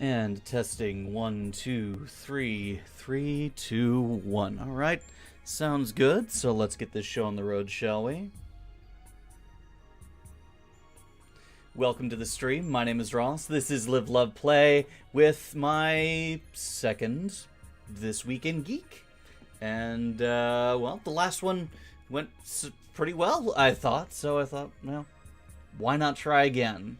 And testing 1, 2, 3, 3, 2, 1. All right, sounds good. So let's get this show on the road, shall we? Welcome to the stream. My name is Ross. This is Live, Love, Play with my second This Week in Geek. And, well, the last one went pretty well, I thought. So I thought, well, why not try again?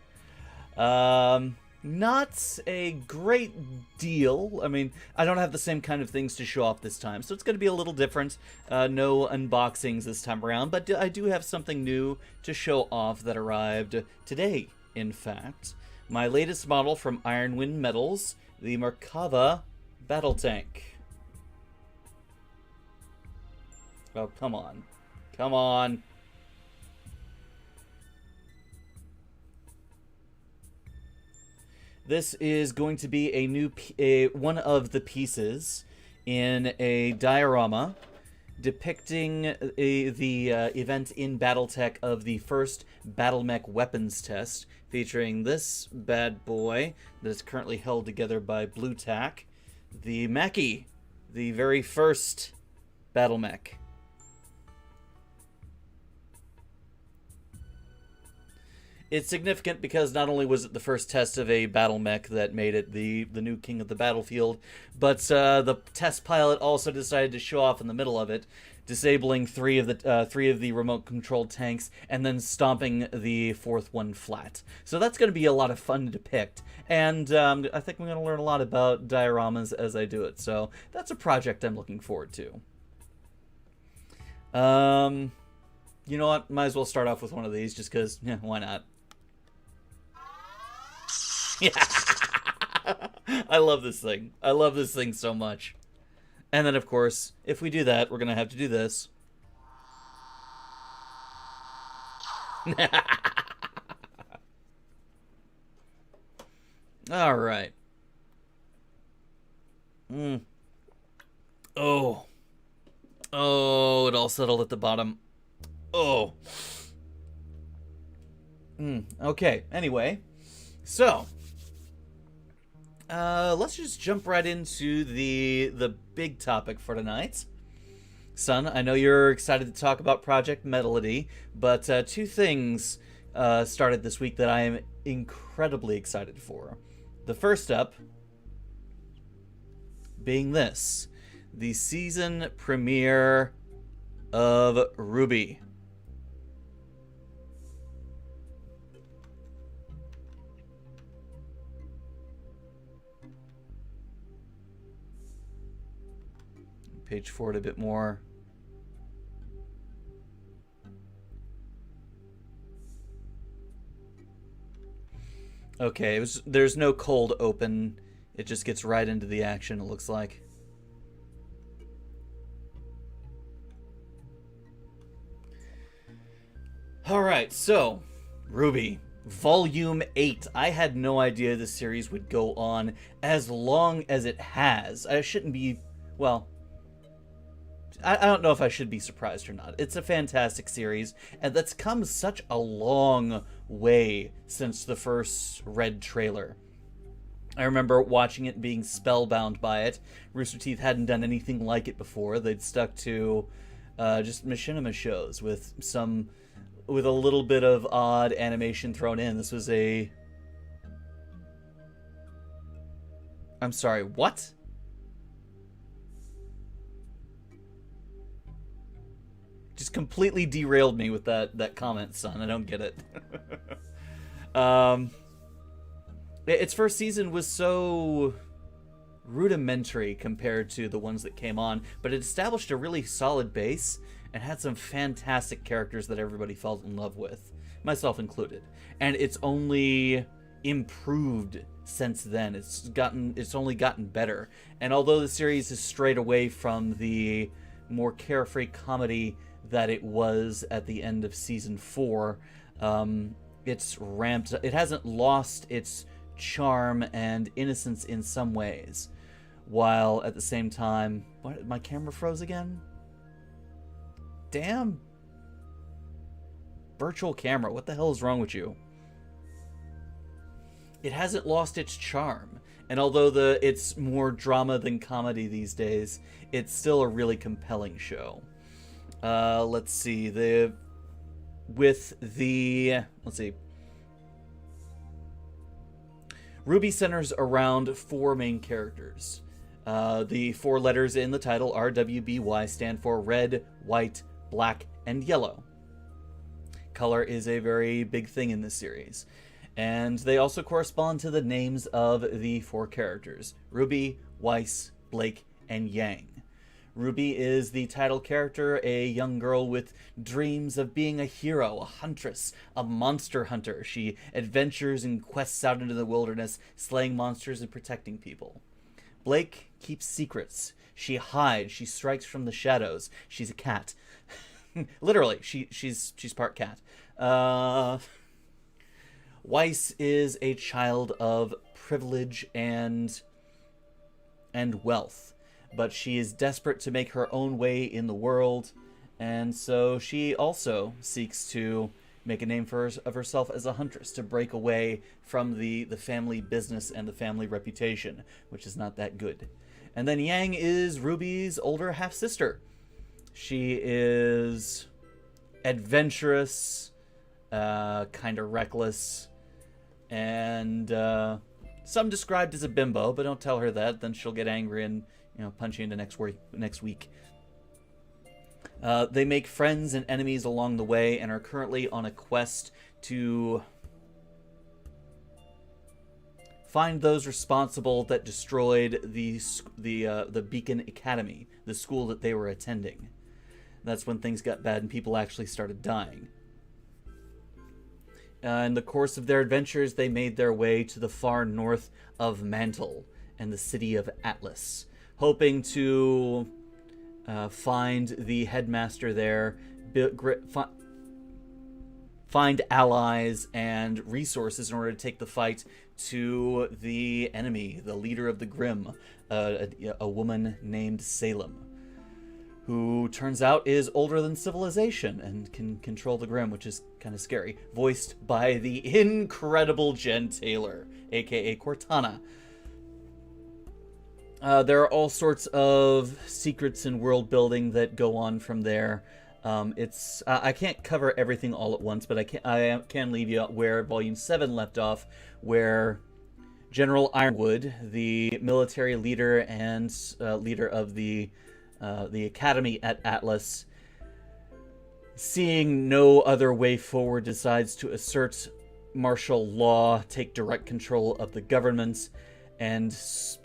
Not a great deal. I mean, I don't have the same kind of things to show off this time, so it's going to be a little different. No unboxings this time around, but I do have something new to show off that arrived today, in fact. My latest model from Ironwind Metals, the Merkava Battle Tank. Oh, come on. Come on. This is going to be a new one of the pieces in a diorama depicting the event in BattleTech of the first BattleMech weapons test, featuring this bad boy that is currently held together by Blue Tack, the Mackie, the very first BattleMech. It's significant because not only was it the first test of a battle mech that made it the new king of the battlefield, but the test pilot also decided to show off in the middle of it, disabling three of the remote controlled tanks and then stomping the fourth one flat. So that's going to be a lot of fun to depict, and I think I'm going to learn a lot about dioramas as I do it. So that's a project I'm looking forward to. You know what? Might as well start off with one of these just because, yeah, why not? Yeah. I love this thing. I love this thing so much. And then, of course, if we do that, we're going to have to do this. All right. Oh. Oh, it all settled at the bottom. Oh. Okay, anyway. So, let's just jump right into the big topic for tonight. Son, I know you're excited to talk about Project Metallity, but two things started this week that I am incredibly excited for. The first up being this, the season premiere of RWBY. Page forward a bit more. Okay, there's no cold open. It just gets right into the action, it looks like. Alright, so, RWBY Volume 8. I had no idea this series would go on as long as it has. I shouldn't be, well, I don't know if I should be surprised or not. It's a fantastic series, and that's come such a long way since the first Red trailer. I remember watching it, being spellbound by it. Rooster Teeth hadn't done anything like it before. They'd stuck to just machinima shows with a little bit of odd animation thrown in. This was a... I'm sorry, what? Just completely derailed me with that comment, son. I don't get it. Its first season was so rudimentary compared to the ones that came on, but it established a really solid base and had some fantastic characters that everybody fell in love with, myself included. And it's only improved since then. It's only gotten better. And although the series has strayed away from the more carefree comedy that it was at the end of season 4, it's ramped. It hasn't lost its charm and innocence in some ways, while at the same time... What? My camera froze again? Damn. Virtual camera, what the hell is wrong with you? it hasn't lost its charm. And although it's more drama than comedy these days, it's still a really compelling show. Let's see. RWBY centers around 4 main characters. The 4 letters in the title, RWBY, stand for red, white, black, and yellow. Color is a very big thing in this series. And they also correspond to the names of the 4 characters: Ruby, Weiss, Blake, and Yang. Ruby is the title character, a young girl with dreams of being a hero, a huntress, a monster hunter. She adventures and quests out into the wilderness, slaying monsters and protecting people. Blake keeps secrets. She hides. She strikes from the shadows. She's a cat. Literally, she's part cat. Weiss is a child of privilege and wealth, but she is desperate to make her own way in the world, and so she also seeks to make a name of herself as a huntress, to break away from the family business and the family reputation, which is not that good. And then Yang is RWBY's older half-sister. She is adventurous, kind of reckless, and some described as a bimbo, but don't tell her that, then she'll get angry and punch you into next week. They make friends and enemies along the way and are currently on a quest to find those responsible that destroyed the Beacon Academy, the school that they were attending. That's when things got bad and people actually started dying. In the course of their adventures, they made their way to the far north of Mantle and the city of Atlas, hoping to find the headmaster there, find allies and resources in order to take the fight to the enemy, the leader of the Grimm, a woman named Salem, who turns out is older than civilization and can control the Grimm, which is kind of scary. Voiced by the incredible Jen Taylor, aka Cortana. There are all sorts of secrets and world building that go on from there. I can't cover everything all at once, but I can leave you where Volume 7 left off, where General Ironwood, the military leader and leader of the academy at Atlas, seeing no other way forward, decides to assert martial law, take direct control of the government, and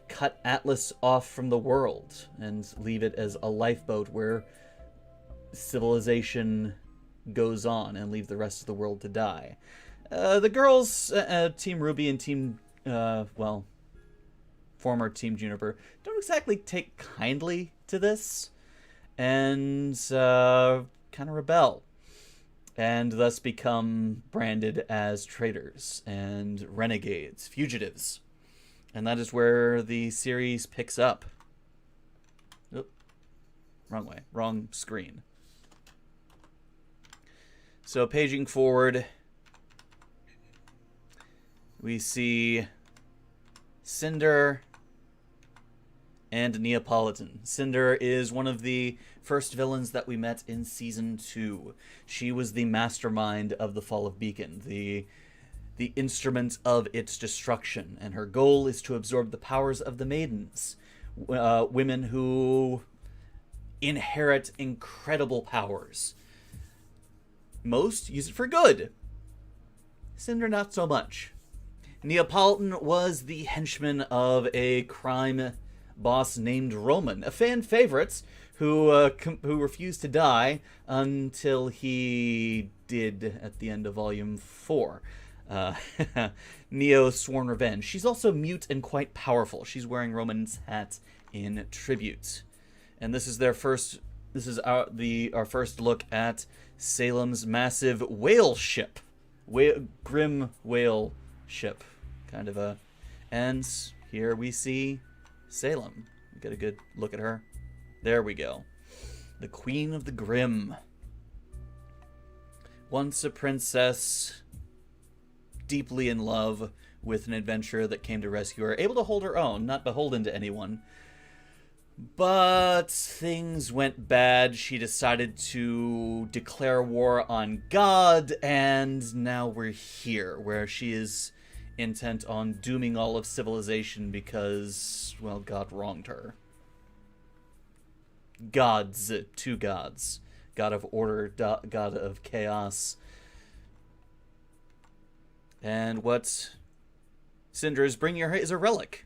cut Atlas off from the world and leave it as a lifeboat where civilization goes on, and leave the rest of the world to die. The girls, Team RWBY and Team, former Team Juniper, don't exactly take kindly to this, and kind of rebel, and thus become branded as traitors and renegades, fugitives. And that is where the series picks up. Oop, wrong way, wrong screen. So paging forward, we see Cinder and Neapolitan. Cinder is one of the first villains that we met in Season 2. She was the mastermind of the Fall of Beacon, the instrument of its destruction, and her goal is to absorb the powers of the Maidens, women who inherit incredible powers. Most use it for good. Cinder, not so much. Neapolitan was the henchman of a crime boss named Roman, a fan favorite who refused to die until he did at the end of Volume 4. Neo sworn revenge. She's also mute and quite powerful. She's wearing Roman's hat in tribute. And this is our first look at Salem's massive whale ship. Grimm whale ship. Kind of a... And here we see Salem. Get a good look at her. There we go. The Queen of the Grimm. Once a princess, deeply in love with an adventurer that came to rescue her, able to hold her own, not beholden to anyone. But things went bad. She decided to declare war on God, and now we're here, where she is intent on dooming all of civilization because, well, God wronged her. Gods, two gods. God of order, God of chaos. And what Cinder is bringing her is a relic.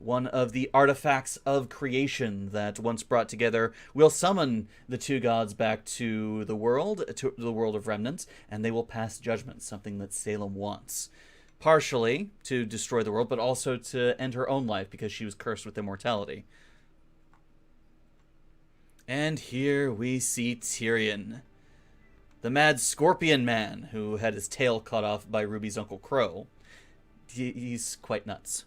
One of the artifacts of creation that, once brought together, will summon the two gods back to the world of remnants, and they will pass judgment, something that Salem wants. Partially to destroy the world, but also to end her own life because she was cursed with immortality. And here we see Tyrion, the mad scorpion man who had his tail cut off by Ruby's Uncle Crow. He's quite nuts.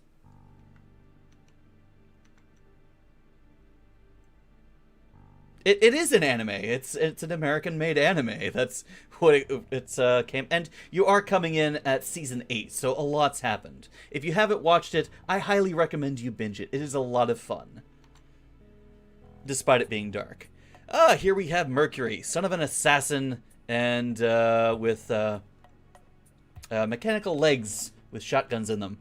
It is an anime. It's an American-made anime. That's what it's came. And you are coming in at season 8, so a lot's happened. If you haven't watched it, I highly recommend you binge it. It is a lot of fun, despite it being dark. Here we have Mercury, son of an assassin, and with mechanical legs with shotguns in them.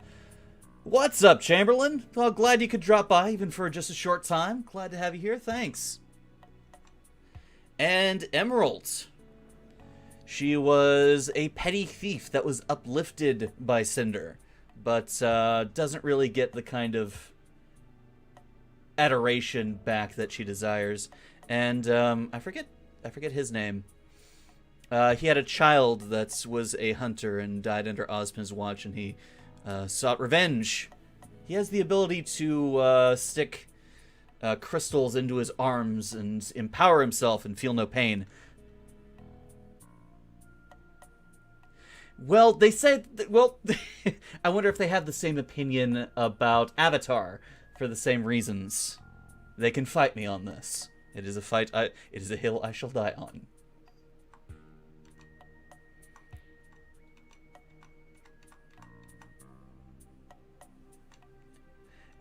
What's up, Chamberlain? Well, glad you could drop by, even for just a short time. Glad to have you here. Thanks. And Emerald. She was a petty thief that was uplifted by Cinder, but doesn't really get the kind of adoration back that she desires. And I forget his name. He had a child that was a hunter and died under Ozpin's watch, and he sought revenge. He has the ability to stick crystals into his arms and empower himself and feel no pain. Well, they said, I wonder if they have the same opinion about Avatar for the same reasons. They can fight me on this. It is a fight. It is a hill I shall die on.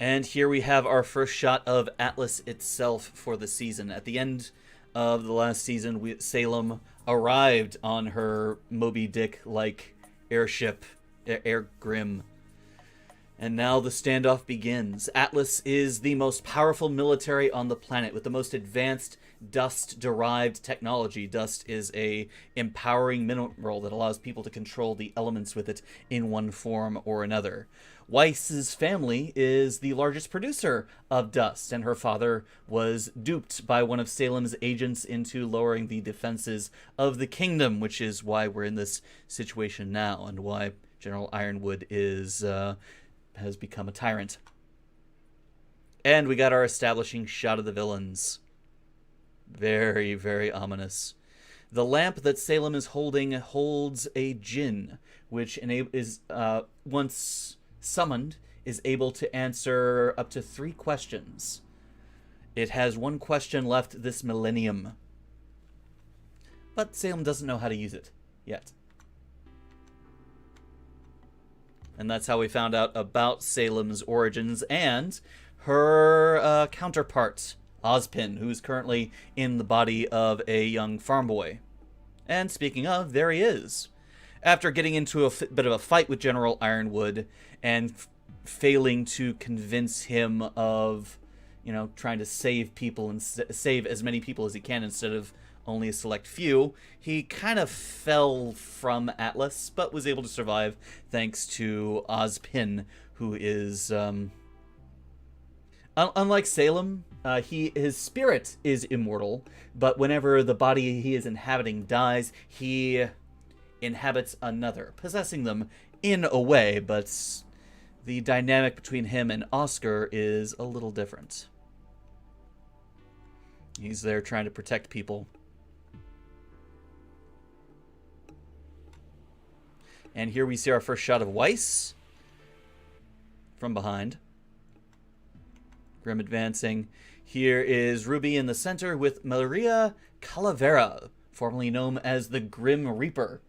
And here we have our first shot of Atlas itself for the season. At the end of the last season, Salem arrived on her Moby Dick-like airship, Air Grim. And now the standoff begins. Atlas is the most powerful military on the planet with the most advanced dust-derived technology. Dust is a empowering mineral that allows people to control the elements with it in one form or another. Weiss's family is the largest producer of dust, and her father was duped by one of Salem's agents into lowering the defenses of the kingdom, which is why we're in this situation now, and why General Ironwood has become a tyrant. And we got our establishing shot of the villains. Very, very ominous. The lamp that Salem is holding holds a djinn, which is once summoned, is able to answer up to 3 questions. It has 1 question left this millennium. But Salem doesn't know how to use it yet. And that's how we found out about Salem's origins and her counterpart, Ozpin, who's currently in the body of a young farm boy. And speaking of, there he is. After getting into a bit of a fight with General Ironwood and failing to convince him of, trying to save people and save as many people as he can instead of only a select few, he kind of fell from Atlas, but was able to survive thanks to Ozpin, who is, unlike Salem, his spirit is immortal, but whenever the body he is inhabiting dies, he inhabits another, possessing them in a way, but the dynamic between him and Oscar is a little different. He's there trying to protect people. And here we see our first shot of Weiss from behind. Grim advancing. Here is Ruby in the center with Maria Calavera, formerly known as the Grim Reaper.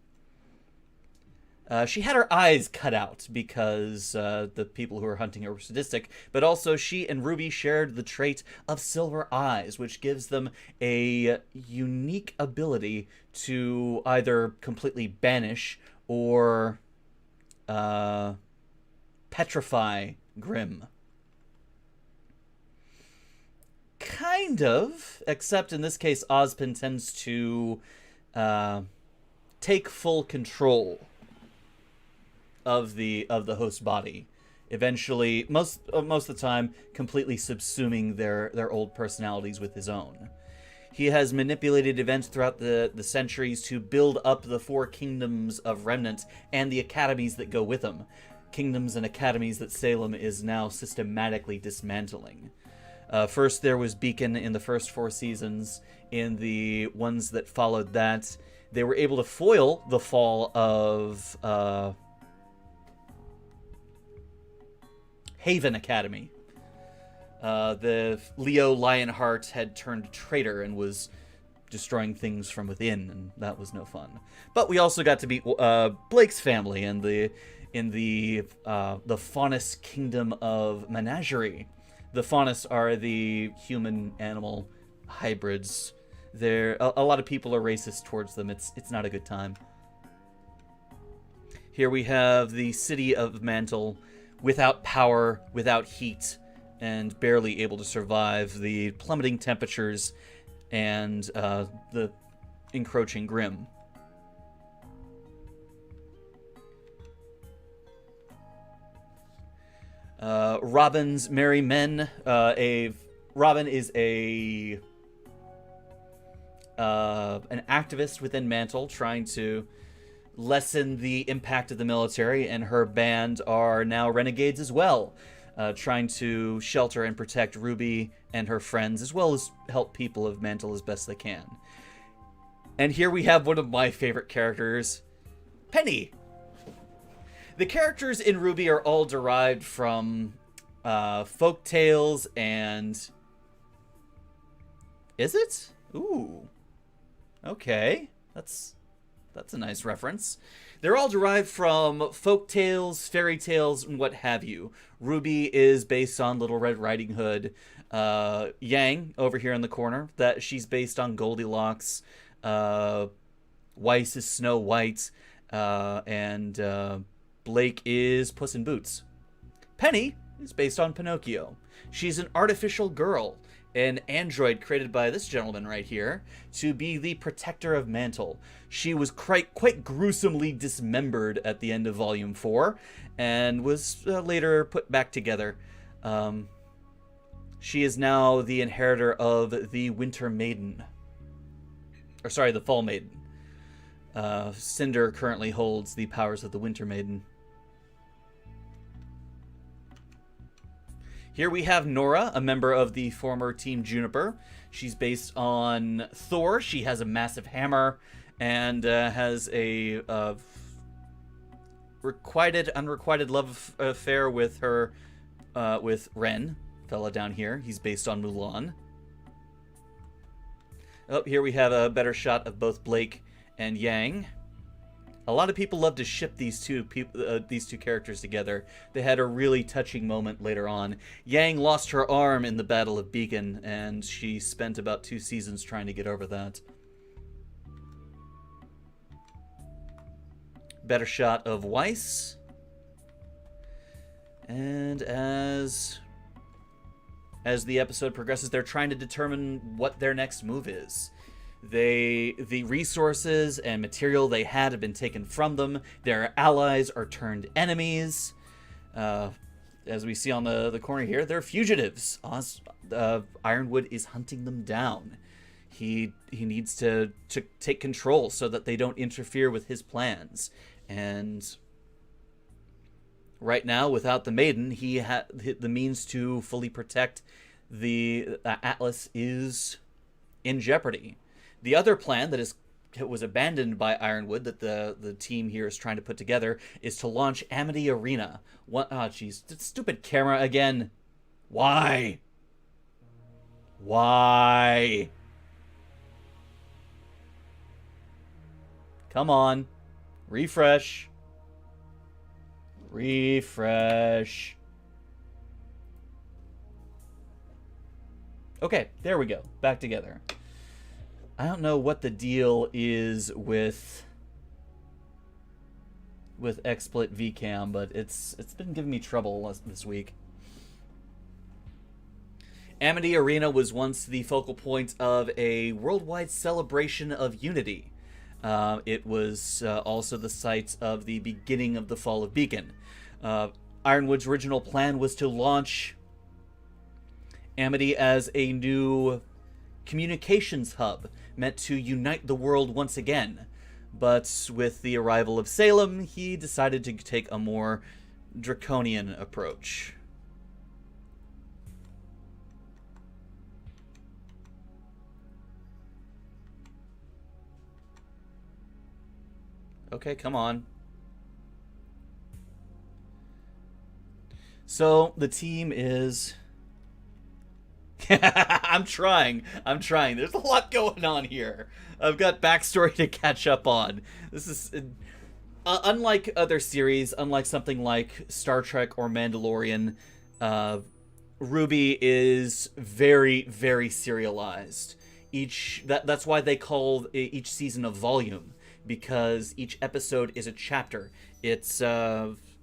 She had her eyes cut out because the people who were hunting her were sadistic, but also she and RWBY shared the trait of silver eyes, which gives them a unique ability to either completely banish or petrify Grimm. Kind of, except in this case, Ozpin tends to take full control of the host body, eventually most of the time completely subsuming their old personalities with his own. He has manipulated events throughout the centuries to build up the 4 kingdoms of Remnant and the academies that go with them. Kingdoms and academies that Salem is now systematically dismantling. First there was Beacon in the first 4 seasons. In the ones that followed that, they were able to foil the fall of Haven Academy. The Leo Lionheart had turned traitor and was destroying things from within, and that was no fun. But we also got to beat Blake's family in the Faunus Kingdom of Menagerie. The Faunus are the human-animal hybrids. A lot of people are racist towards them. It's not a good time. Here we have the city of Mantle, without power, without heat, and barely able to survive the plummeting temperatures and the encroaching Grimm. Robin's Merry Men. Robin is an activist within Mantle trying to lessen the impact of the military, and her band are now renegades as well, trying to shelter and protect RWBY and her friends, as well as help people of Mantle as best they can. And here we have one of my favorite characters, Penny. The characters in RWBY are all derived from folk tales and... Is it? Ooh. Okay. That's a nice reference. They're all derived from folk tales, fairy tales, and what have you. RWBY is based on Little Red Riding Hood. Yang, over here in the corner, that she's based on Goldilocks. Weiss is Snow White. And Blake is Puss in Boots. Penny is based on Pinocchio. She's an artificial girl, an android created by this gentleman right here to be the protector of Mantle. She was quite gruesomely dismembered at the end of Volume 4 and was later put back together. She is now the inheritor of the Winter Maiden. Or sorry, the Fall Maiden. Cinder currently holds the powers of the Winter Maiden. Here we have Nora, a member of the former Team Juniper. She's based on Thor. She has a massive hammer and has a unrequited love affair with her, with Ren, fella down here. He's based on Mulan. Oh, here we have a better shot of both Blake and Yang. A lot of people love to ship these two characters together. They had a really touching moment later on. Yang lost her arm in the Battle of Beacon, and she spent about 2 seasons trying to get over that. Better shot of Weiss. And as the episode progresses, they're trying to determine what their next move is. The resources and material they had have been taken from them. Their allies are turned enemies. As we see on the corner here, they're fugitives. Ironwood is hunting them down. He needs to take control so that they don't interfere with his plans. And right now, without the Maiden, he had the means to fully protect the Atlas is in jeopardy. The other plan that was abandoned by Ironwood that the team here is trying to put together is to launch Amity Arena. Jeez, stupid camera again. Why? Why? Come on. Refresh. Refresh. Okay, there we go. Back together. I don't know what the deal is with XSplit VCam, but it's been giving me trouble this week. Amity Arena was once the focal point of a worldwide celebration of unity. It was also the site of the beginning of the fall of Beacon. Ironwood's original plan was to launch Amity as a new communications hub meant to unite the world once again. But with the arrival of Salem, he decided to take a more draconian approach. Okay, come on. So, the team is... I'm trying. There's a lot going on here. I've got backstory to catch up on. This is... unlike other series, unlike something like Star Trek or Mandalorian, RWBY is very, very serialized. That's why they call each season a volume, because each episode is a chapter.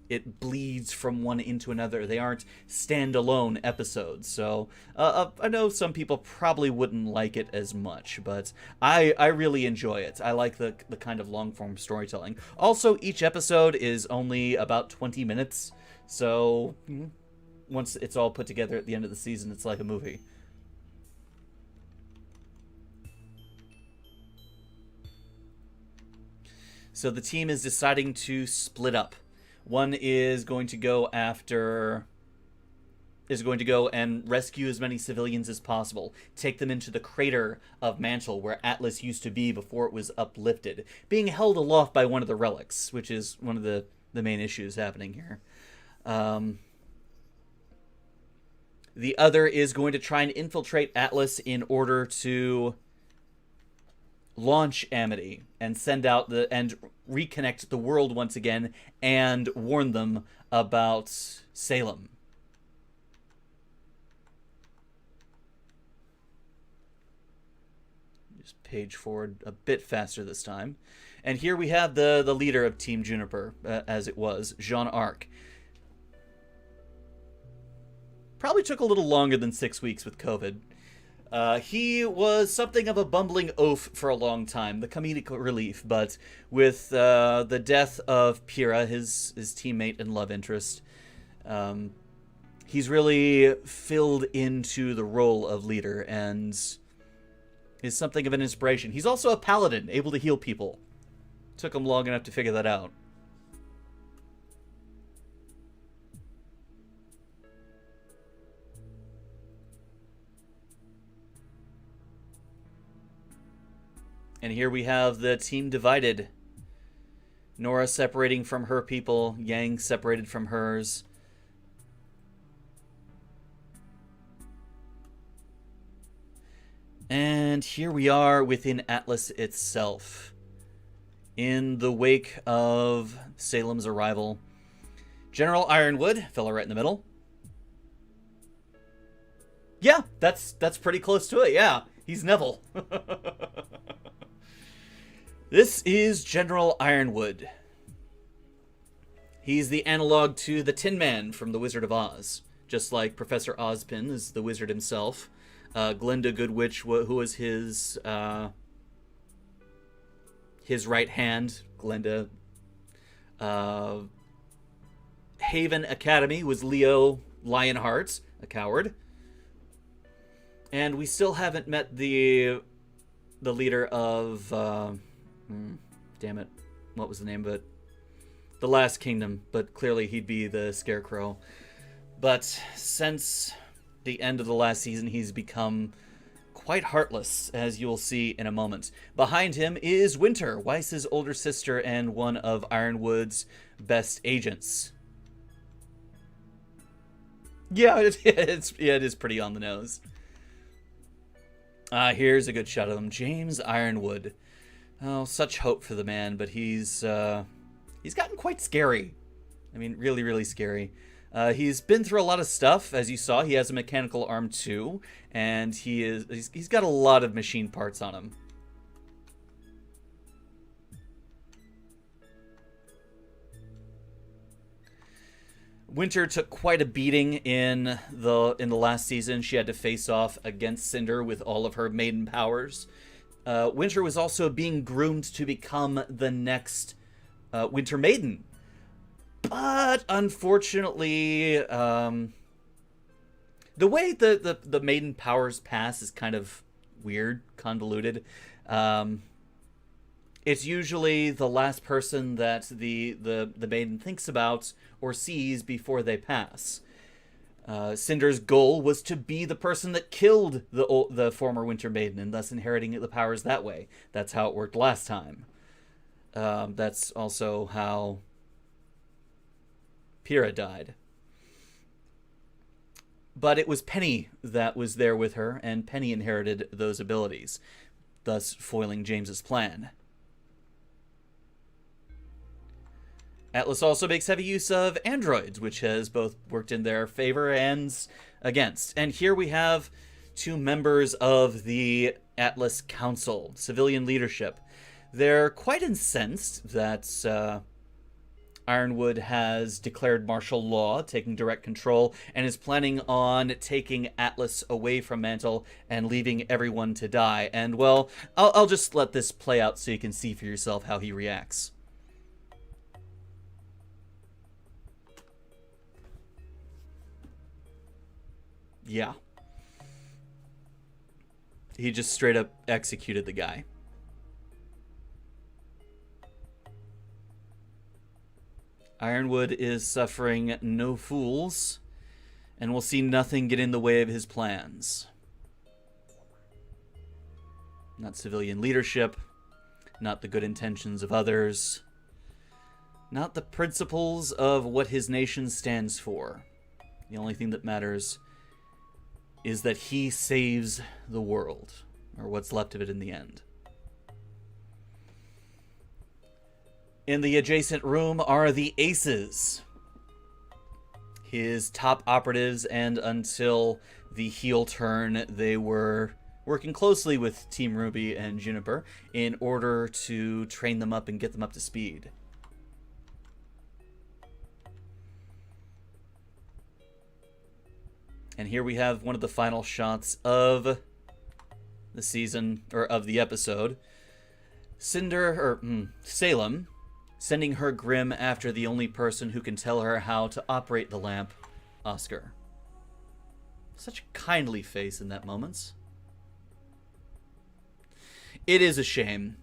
It bleeds from one into another. They aren't standalone episodes. So I know some people probably wouldn't like it as much, but I really enjoy it. I like the kind of long-form storytelling. Also, each episode is only about 20 minutes, so once it's all put together at the end of the season, it's like a movie. So the team is deciding to split up. One is going to go and rescue as many civilians as possible, take them into the crater of Mantle where Atlas used to be before it was uplifted, being held aloft by one of the relics, which is one of the main issues happening here. The other is going to try and infiltrate Atlas in order to launch Amity and send out and reconnect the world once again and warn them about Salem. Just page forward a bit faster this time. And here we have the leader of Team Juniper, as it was, Jean Arc. Probably took a little longer than 6 weeks with COVID. He was something of a bumbling oaf for a long time, the comedic relief, but with the death of Pyrrha, his teammate and love interest, he's really filled into the role of leader and is something of an inspiration. He's also a paladin, able to heal people. Took him long enough to figure that out. And here we have the team divided. Nora separating from her people, Yang separated from hers. And here we are within Atlas itself. In the wake of Salem's arrival. General Ironwood, fella right in the middle. Yeah, that's pretty close to it, yeah. He's Neville. This is General Ironwood. He's the analog to the Tin Man from The Wizard of Oz. Just like Professor Ozpin is the wizard himself. Glinda Goodwitch, who was his right hand. Glinda. Haven Academy was Leo Lionheart, a coward. And we still haven't met the leader of... damn it. What was the name of it? The Last Kingdom, but clearly he'd be the Scarecrow. But since the end of the last season, he's become quite heartless, as you'll see in a moment. Behind him is Winter, Weiss's older sister and one of Ironwood's best agents. Yeah, it is pretty on the nose. Here's a good shot of him. James Ironwood. Oh, such hope for the man, but he's gotten quite scary I mean, really, really scary. He's been through a lot of stuff, as you saw. He has a mechanical arm too, and he's got a lot of machine parts on him. Winter took quite a beating in the last season. She had to face off against Cinder with all of her maiden powers. Winter was also being groomed to become the next Winter Maiden. But unfortunately, the way the maiden powers pass is kind of weird, convoluted. It's usually the last person that the maiden thinks about or sees before they pass. Cinder's goal was to be the person that killed the former Winter Maiden, and thus inheriting the powers that way. That's how it worked last time. That's also how Pyrrha died. But it was Penny that was there with her, and Penny inherited those abilities, thus foiling James's plan. Atlas also makes heavy use of androids, which has both worked in their favor and against. And here we have two members of the Atlas Council, civilian leadership. They're quite incensed that Ironwood has declared martial law, taking direct control, and is planning on taking Atlas away from Mantle and leaving everyone to die. And, well, I'll just let this play out so you can see for yourself how he reacts. Yeah. He just straight up executed the guy. Ironwood is suffering no fools, and will see nothing get in the way of his plans. Not civilian leadership, not the good intentions of others, not the principles of what his nation stands for. The only thing that matters is that he saves the world, or what's left of it in the end. In the adjacent room are the Aces, his top operatives, and until the heel turn, they were working closely with Team RWBY and Juniper in order to train them up and get them up to speed. And here we have one of the final shots of the season, or of the episode. Salem, sending her Grim after the only person who can tell her how to operate the lamp, Oscar. Such a kindly face in that moment. It is a shame.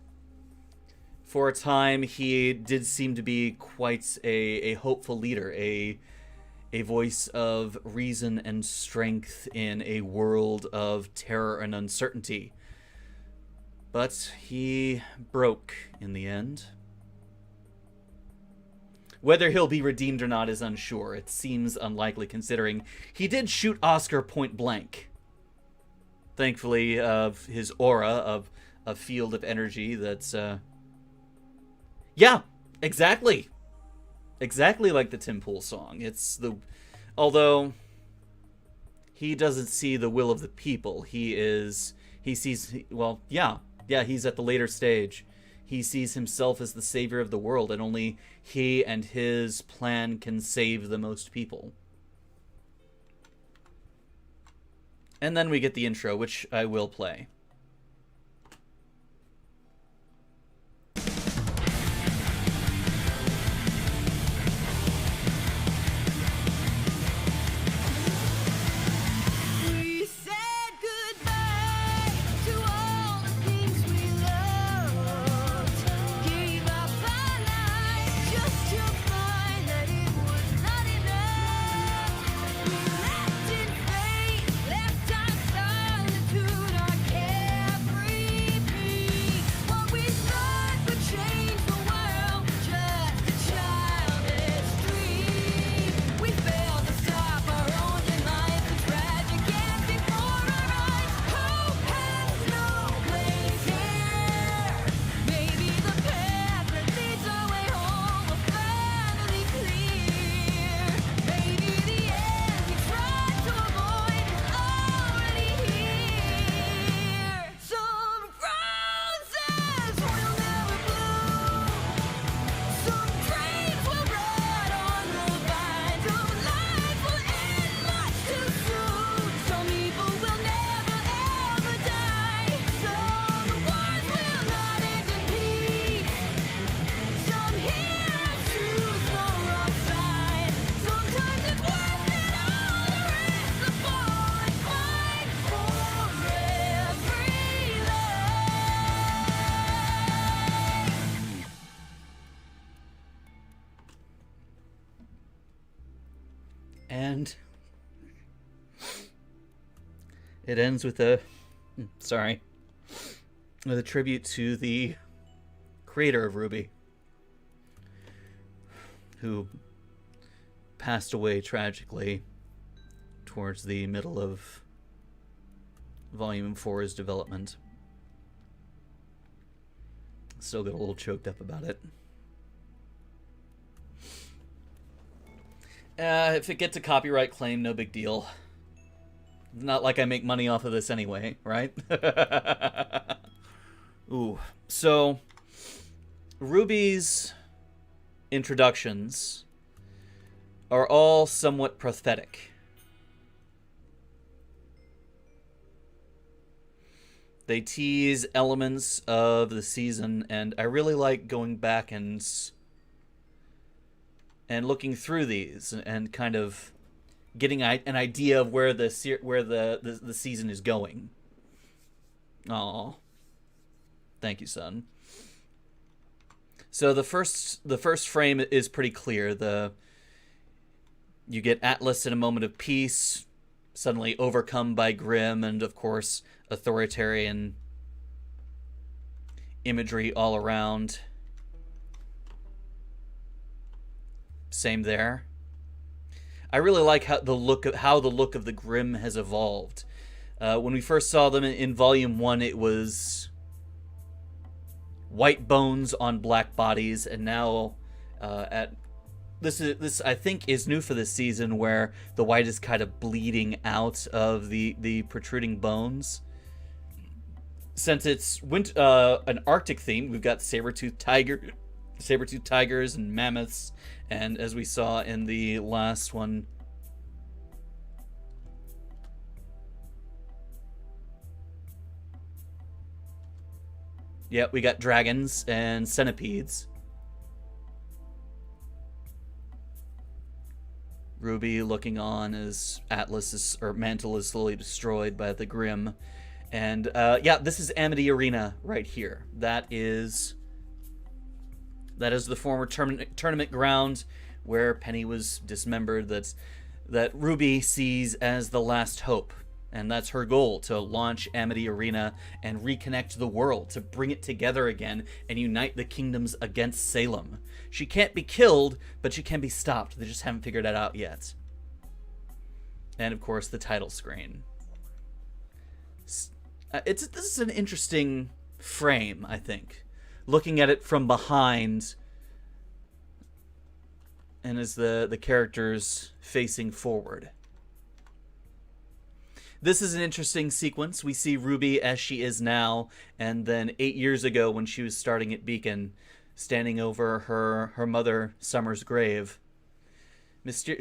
For a time, he did seem to be quite a hopeful leader, a voice of reason and strength in a world of terror and uncertainty. But he broke in the end. Whether he'll be redeemed or not is unsure. It seems unlikely considering he did shoot Oscar point blank. Thankfully, of his aura, of a field of energy that's... Yeah, exactly. Exactly like the Tim Pool song. It's the... Although he doesn't see the will of the people. He sees... Well, yeah, he's at the later stage. He sees himself as the savior of the world, and only he and his plan can save the most people. And then we get the intro, which I will play. Left our solitude, our It ends with a with a tribute to the creator of RWBY, who passed away tragically towards the middle of Volume 4's development. Still get a little choked up about it. If it gets a copyright claim, no big deal. Not like I make money off of this anyway, right? Ooh. So, RWBY's introductions are all somewhat prophetic. They tease elements of the season, and I really like going back and looking through these and kind of getting an idea of where the season is going. Aw. Thank you, son. So the first frame is pretty clear. You get Atlas in a moment of peace, suddenly overcome by Grimm and, of course, authoritarian imagery all around. Same there. I really like how the look of the Grimm has evolved. When we first saw them in Volume 1, it was white bones on black bodies, and now this I think is new for this season, where the white is kind of bleeding out of the protruding bones. Since it's an Arctic theme, we've got saber-toothed tigers and mammoths, and as we saw in the last one, yeah, we got dragons and centipedes. RWBY looking on as mantle is slowly destroyed by the Grimm. And yeah, this is Amity Arena right here. That is the former tournament ground where Penny was dismembered. That RWBY sees as the last hope. And that's her goal, to launch Amity Arena and reconnect the world, to bring it together again and unite the kingdoms against Salem. She can't be killed, but she can be stopped. They just haven't figured that out yet. And of course, the title screen. This is an interesting frame, I think. Looking at it from behind, and as the characters facing forward. This is an interesting sequence. We see RWBY as she is now, and then 8 years ago when she was starting at Beacon, standing over her mother, Summer's grave.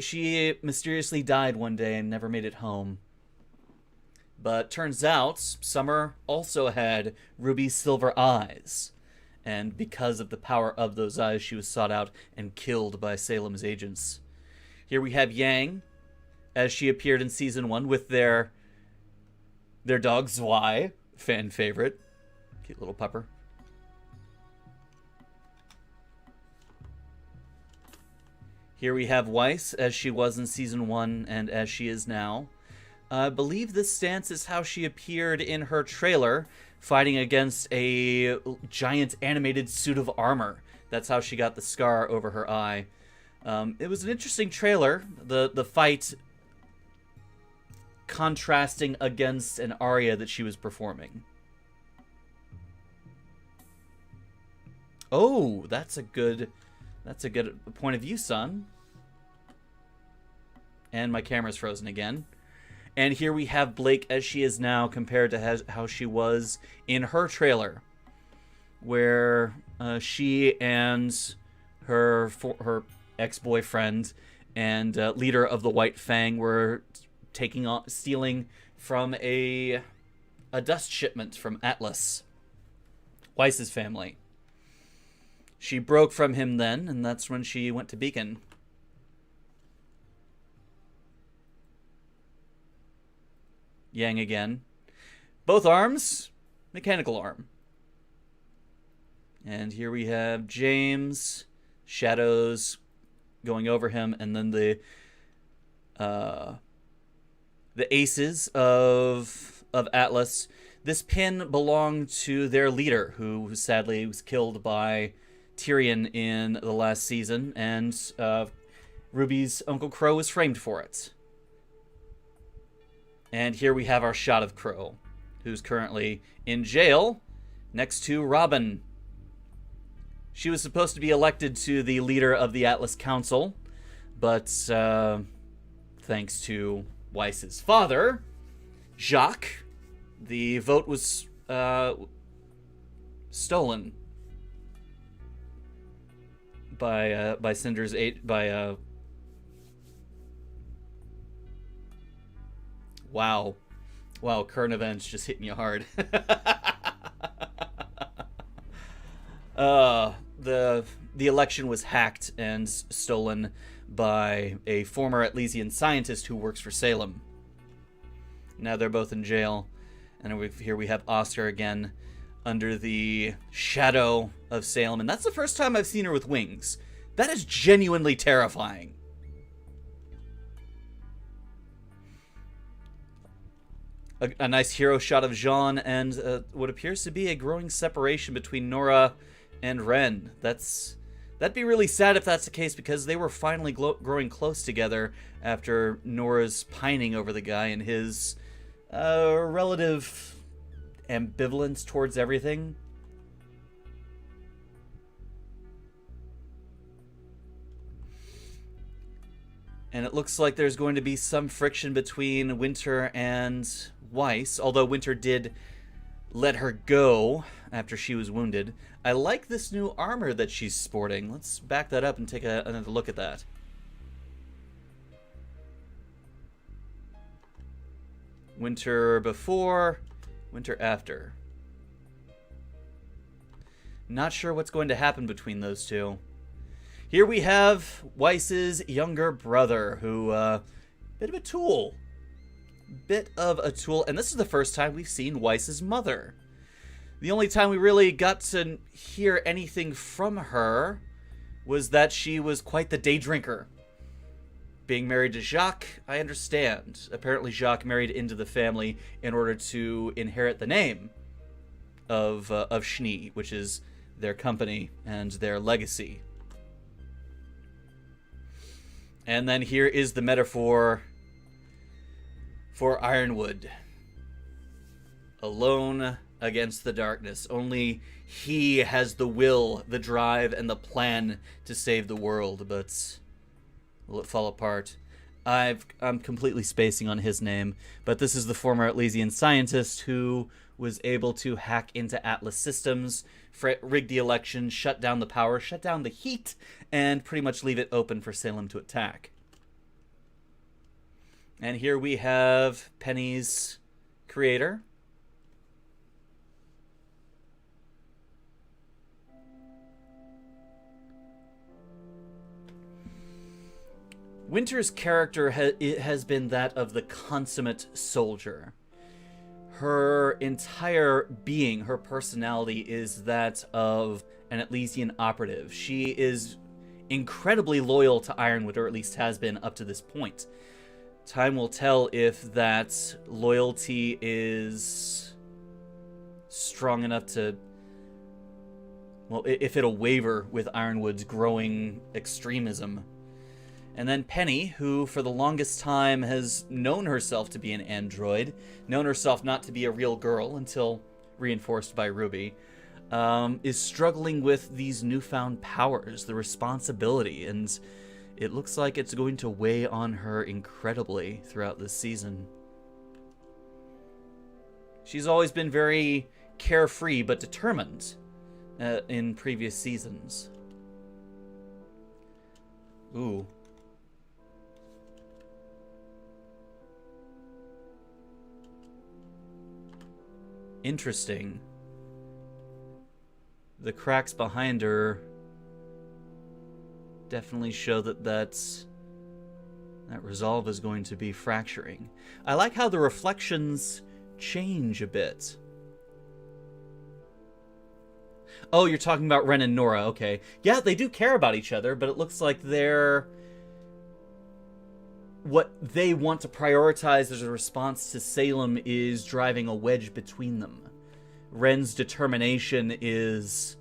She mysteriously died one day and never made it home. But turns out, Summer also had RWBY's silver eyes. And because of the power of those eyes, she was sought out and killed by Salem's agents. Here we have Yang, as she appeared in Season 1 with their dog Zwei, fan favorite. Cute little pupper. Here we have Weiss, as she was in Season 1 and as she is now. I believe this stance is how she appeared in her trailer, fighting against a giant animated suit of armor. That's how she got the scar over her eye. It was an interesting trailer. The fight contrasting against an aria that she was performing. Oh, that's a good point of view, son. And my camera's frozen again. And here we have Blake as she is now compared to how she was in her trailer, where she and her ex-boyfriend and leader of the White Fang were stealing from a dust shipment from Atlas, Weiss's family. She broke from him then, and that's when she went to Beacon. Yang again. Both arms, mechanical arm. And here we have James, shadows going over him, and then the aces of of Atlas. This pin belonged to their leader, who sadly was killed by Tyrion in the last season, and Ruby's Uncle Crow was framed for it. And here we have our shot of Crow, who's currently in jail next to Robin. She was supposed to be elected to the leader of the Atlas Council, but thanks to Weiss's father, Jacques, the vote was stolen by Cinder's Wow, current events just hitting you hard. The election was hacked and stolen by a former Atlesian scientist who works for Salem. Now they're both in jail, and here we have Oscar again under the shadow of Salem, and that's the first time I've seen her with wings. That is genuinely terrifying. A nice hero shot of Jean and what appears to be a growing separation between Nora and Ren. That'd be really sad if that's the case, because they were finally growing close together after Nora's pining over the guy and his relative ambivalence towards everything. And it looks like there's going to be some friction between Winter and Weiss, although Winter did let her go after she was wounded. I like this new armor that she's sporting. Let's back that up and take another look at that. Winter before, Winter after. Not sure what's going to happen between those two. Here we have Weiss's younger brother, who, bit of a tool. And this is the first time we've seen Weiss's mother. The only time we really got to hear anything from her was that she was quite the day drinker. Being married to Jacques, I understand. Apparently Jacques married into the family in order to inherit the name of Schnee, which is their company and their legacy. And then here is the metaphor for Ironwood. Alone against the darkness. Only he has the will, the drive, and the plan to save the world, but will it fall apart? I'm completely spacing on his name, but this is the former Atlesian scientist who was able to hack into Atlas systems, rig the election, shut down the power, shut down the heat, and pretty much leave it open for Salem to attack. And here we have Penny's creator. Winter's character has been that of the consummate soldier. Her entire being, her personality, is that of an Atlesian operative. She is incredibly loyal to Ironwood, or at least has been up to this point. Time will tell if that loyalty is strong enough to, well, if it'll waver with Ironwood's growing extremism. And then Penny, who for the longest time has known herself to be an android, known herself not to be a real girl until reinforced by RWBY, is struggling with these newfound powers, the responsibility, and it looks like it's going to weigh on her incredibly throughout this season. She's always been very carefree but determined in previous seasons. Ooh. Interesting. The cracks behind her definitely show that resolve is going to be fracturing. I like how the reflections change a bit. Oh, you're talking about Ren and Nora, okay. Yeah, they do care about each other, but it looks like they're what they want to prioritize as a response to Salem is driving a wedge between them. Ren's determination is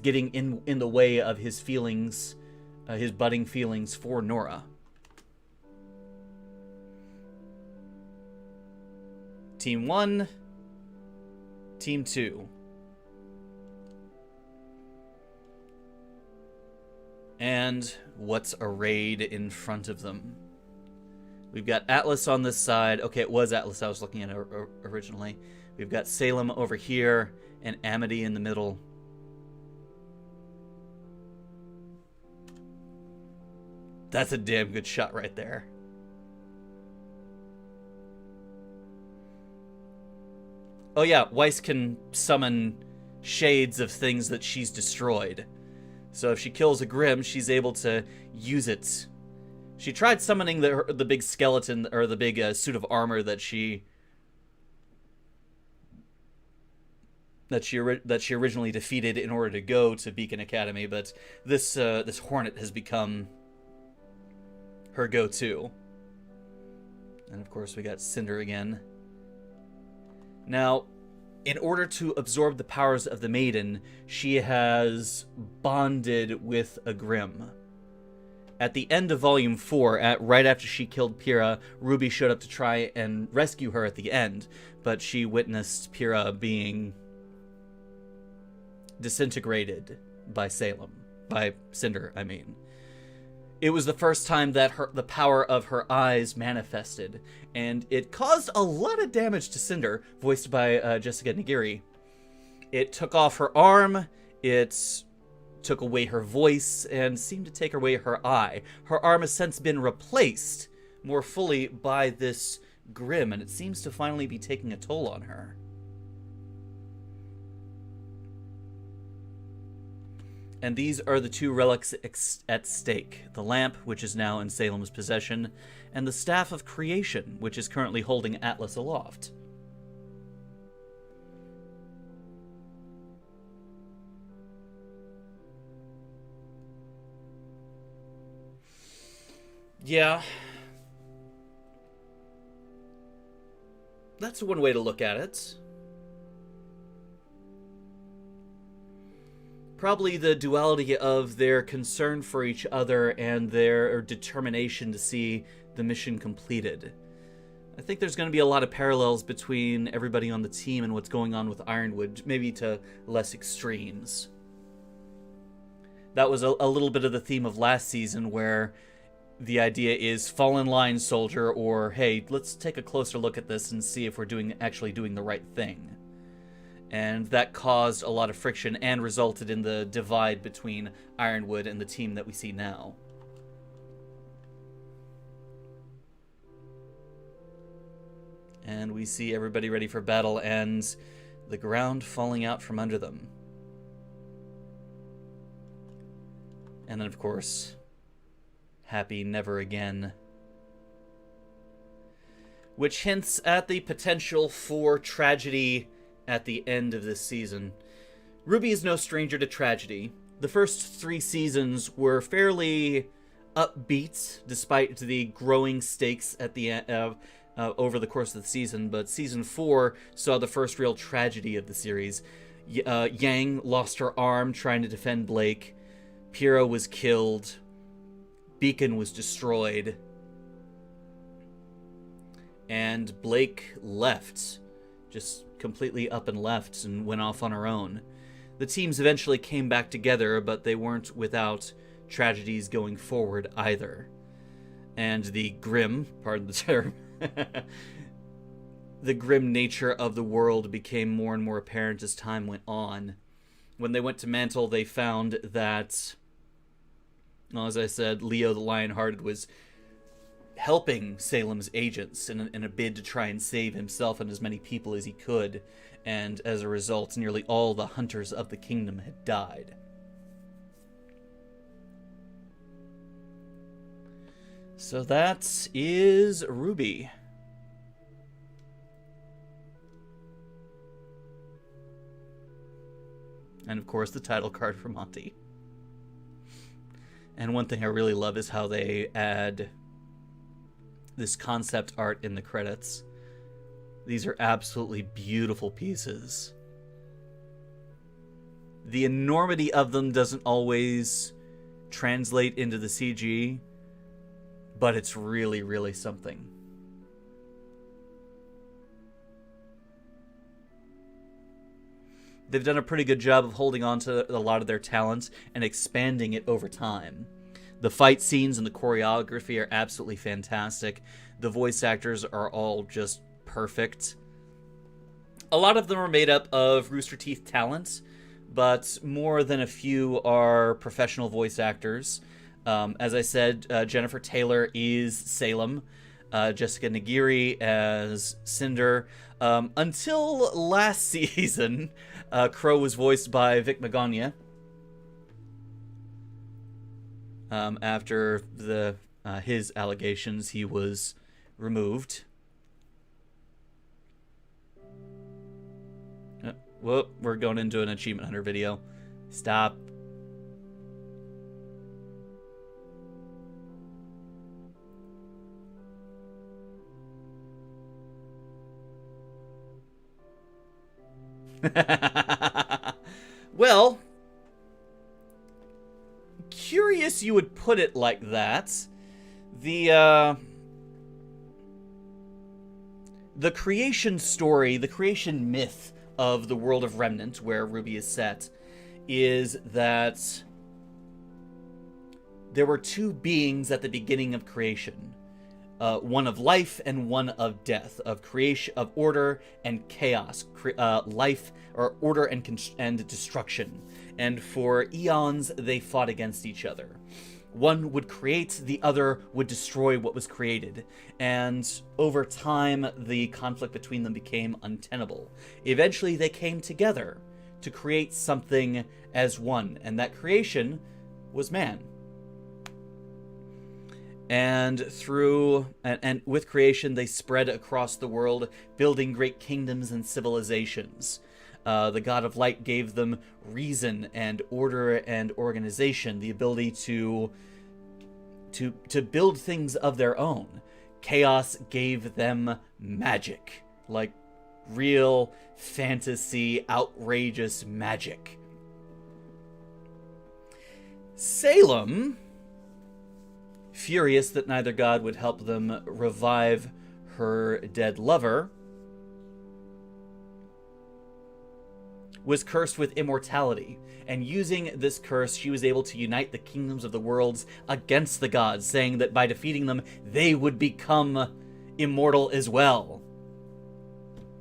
getting in the way of his feelings, his budding feelings for Nora. Team 1, Team 2. And what's arrayed in front of them? We've got Atlas on this side. Okay, it was Atlas I was looking at originally. We've got Salem over here and Amity in the middle. That's a damn good shot right there. Oh yeah, Weiss can summon shades of things that she's destroyed. So if she kills a Grimm, she's able to use it. She tried summoning the big skeleton, or the big suit of armor that she originally defeated in order to go to Beacon Academy, but this Hornet has become her go-to. And of course we got Cinder again. Now, in order to absorb the powers of the Maiden, she has bonded with a Grimm. At the end of Volume 4, right after she killed Pyrrha, RWBY showed up to try and rescue her at the end, but she witnessed Pyrrha being disintegrated by Cinder, I mean. It was the first time that the power of her eyes manifested, and it caused a lot of damage to Cinder, voiced by Jessica Nigiri. It took off her arm, it took away her voice, and seemed to take away her eye. Her arm has since been replaced more fully by this Grimm, and it seems to finally be taking a toll on her. And these are the two relics at stake. The lamp, which is now in Salem's possession, and the Staff of Creation, which is currently holding Atlas aloft. Yeah. That's one way to look at it. Probably the duality of their concern for each other and their determination to see the mission completed. I think there's going to be a lot of parallels between everybody on the team and what's going on with Ironwood, maybe to less extremes. That was a little bit of the theme of last season, where the idea is fall in line, soldier, or hey, let's take a closer look at this and see if we're actually doing the right thing. And that caused a lot of friction and resulted in the divide between Ironwood and the team that we see now. And we see everybody ready for battle and the ground falling out from under them. And then, of course, Happy Never Again. Which hints at the potential for tragedy at the end of this season. RWBY is no stranger to tragedy. The first 3 seasons were fairly upbeat, despite the growing stakes at the end over the course of the season. But season 4 saw the first real tragedy of the series. Yang lost her arm trying to defend Blake. Pyrrha was killed. Beacon was destroyed. And Blake left. Just completely up and left and went off on her own. The teams eventually came back together, but they weren't without tragedies going forward either. And the grim, pardon the term, the grim nature of the world became more and more apparent as time went on. When they went to Mantle, they found that, well, as I said, Leo the Lionhearted was helping Salem's agents in a bid to try and save himself and as many people as he could, and as a result, nearly all the hunters of the kingdom had died. So that is RWBY. And of course, the title card for Monty. And one thing I really love is how they add this concept art in the credits. These are absolutely beautiful pieces. The enormity of them doesn't always translate into the CG, but it's really, really something. They've done a pretty good job of holding on to a lot of their talent and expanding it over time. The fight scenes and the choreography are absolutely fantastic. The voice actors are all just perfect. A lot of them are made up of Rooster Teeth talent, but more than a few are professional voice actors. As I said, Jennifer Taylor is Salem, Jessica Nagiri as Cinder. Until last season, Crow was voiced by Vic Mignogna. After his allegations, he was removed. Whoop, we're going into an Achievement Hunter video. Stop. Well, curious you would put it like that. The creation story, the creation myth of the world of Remnant, where RWBY is set, is that there were two beings at the beginning of creation. One of life and one of death, of creation, of order and chaos, life or order and destruction. And for eons, they fought against each other. One would create, the other would destroy what was created. And over time, the conflict between them became untenable. Eventually, they came together to create something as one, and that creation was man. And with creation, they spread across the world, building great kingdoms and civilizations. The God of Light gave them reason and order and organization, the ability to build things of their own. Chaos gave them magic, like real fantasy, outrageous magic. Salem, furious that neither god would help them revive her dead lover, was cursed with immortality, and using this curse, she was able to unite the kingdoms of the worlds against the gods, saying that by defeating them, they would become immortal as well.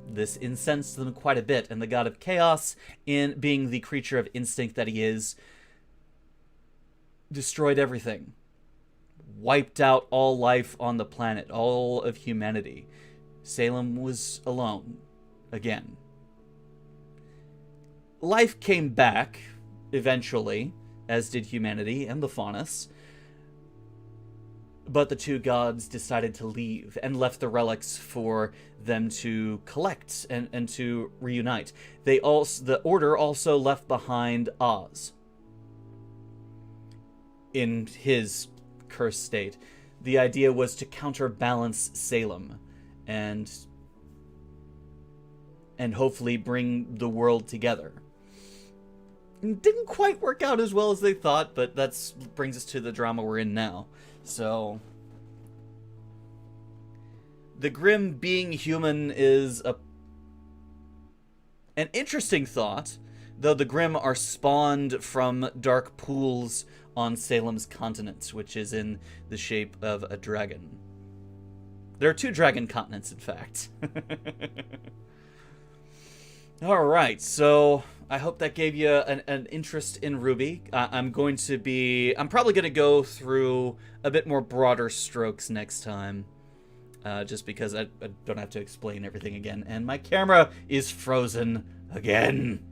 This incensed them quite a bit, and the god of chaos, in being the creature of instinct that he is, destroyed everything. Wiped out all life on the planet, all of humanity. Salem was alone again. Life came back, eventually, as did humanity and the Faunus. But the two gods decided to leave and left the relics for them to collect and to reunite. The Order also left behind Oz in his cursed state. The idea was to counterbalance Salem and hopefully bring the world together. It didn't quite work out as well as they thought, but that brings us to the drama we're in now. So, the Grimm being human is an interesting thought, though the Grimm are spawned from dark pools on Salem's continent, which is in the shape of a dragon. There are two dragon continents, in fact. Alright, so I hope that gave you an interest in RWBY. I'm probably going to go through a bit more broader strokes next time. Just because I don't have to explain everything again. And my camera is frozen again.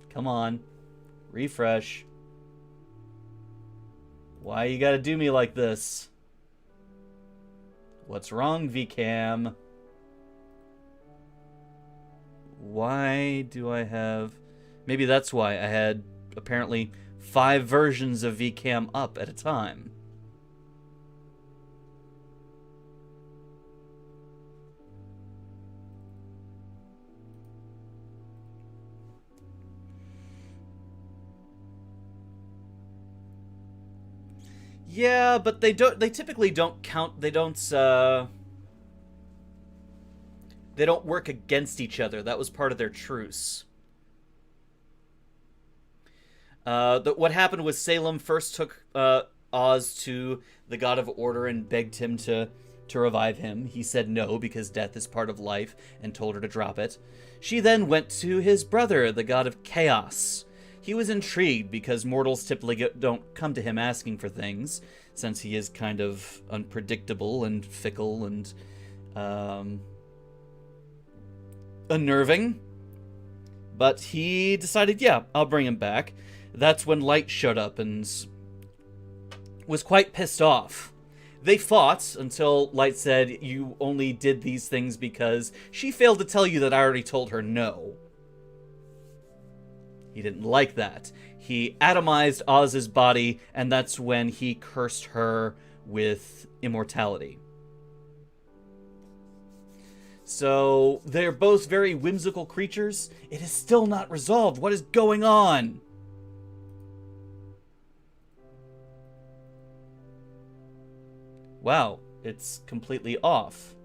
Come on. Refresh. Why you gotta do me like this? What's wrong, VCam? Why do I have... Maybe that's why I had, apparently, 5 versions of VCam up at a time. Yeah, but they typically don't count, they don't work against each other. That was part of their truce. What happened was Salem first took Oz to the God of Order and begged him to revive him. He said no, because death is part of life, and told her to drop it. She then went to his brother, the God of Chaos. He was intrigued because mortals typically don't come to him asking for things, since he is kind of unpredictable and fickle and unnerving. But he decided, yeah, I'll bring him back. That's when Light showed up and was quite pissed off. They fought until Light said, you only did these things because she failed to tell you that I already told her no. He didn't like that. He atomized Oz's body, and that's when he cursed her with immortality. So, they're both very whimsical creatures. It is still not resolved. What is going on? Wow, it's completely off.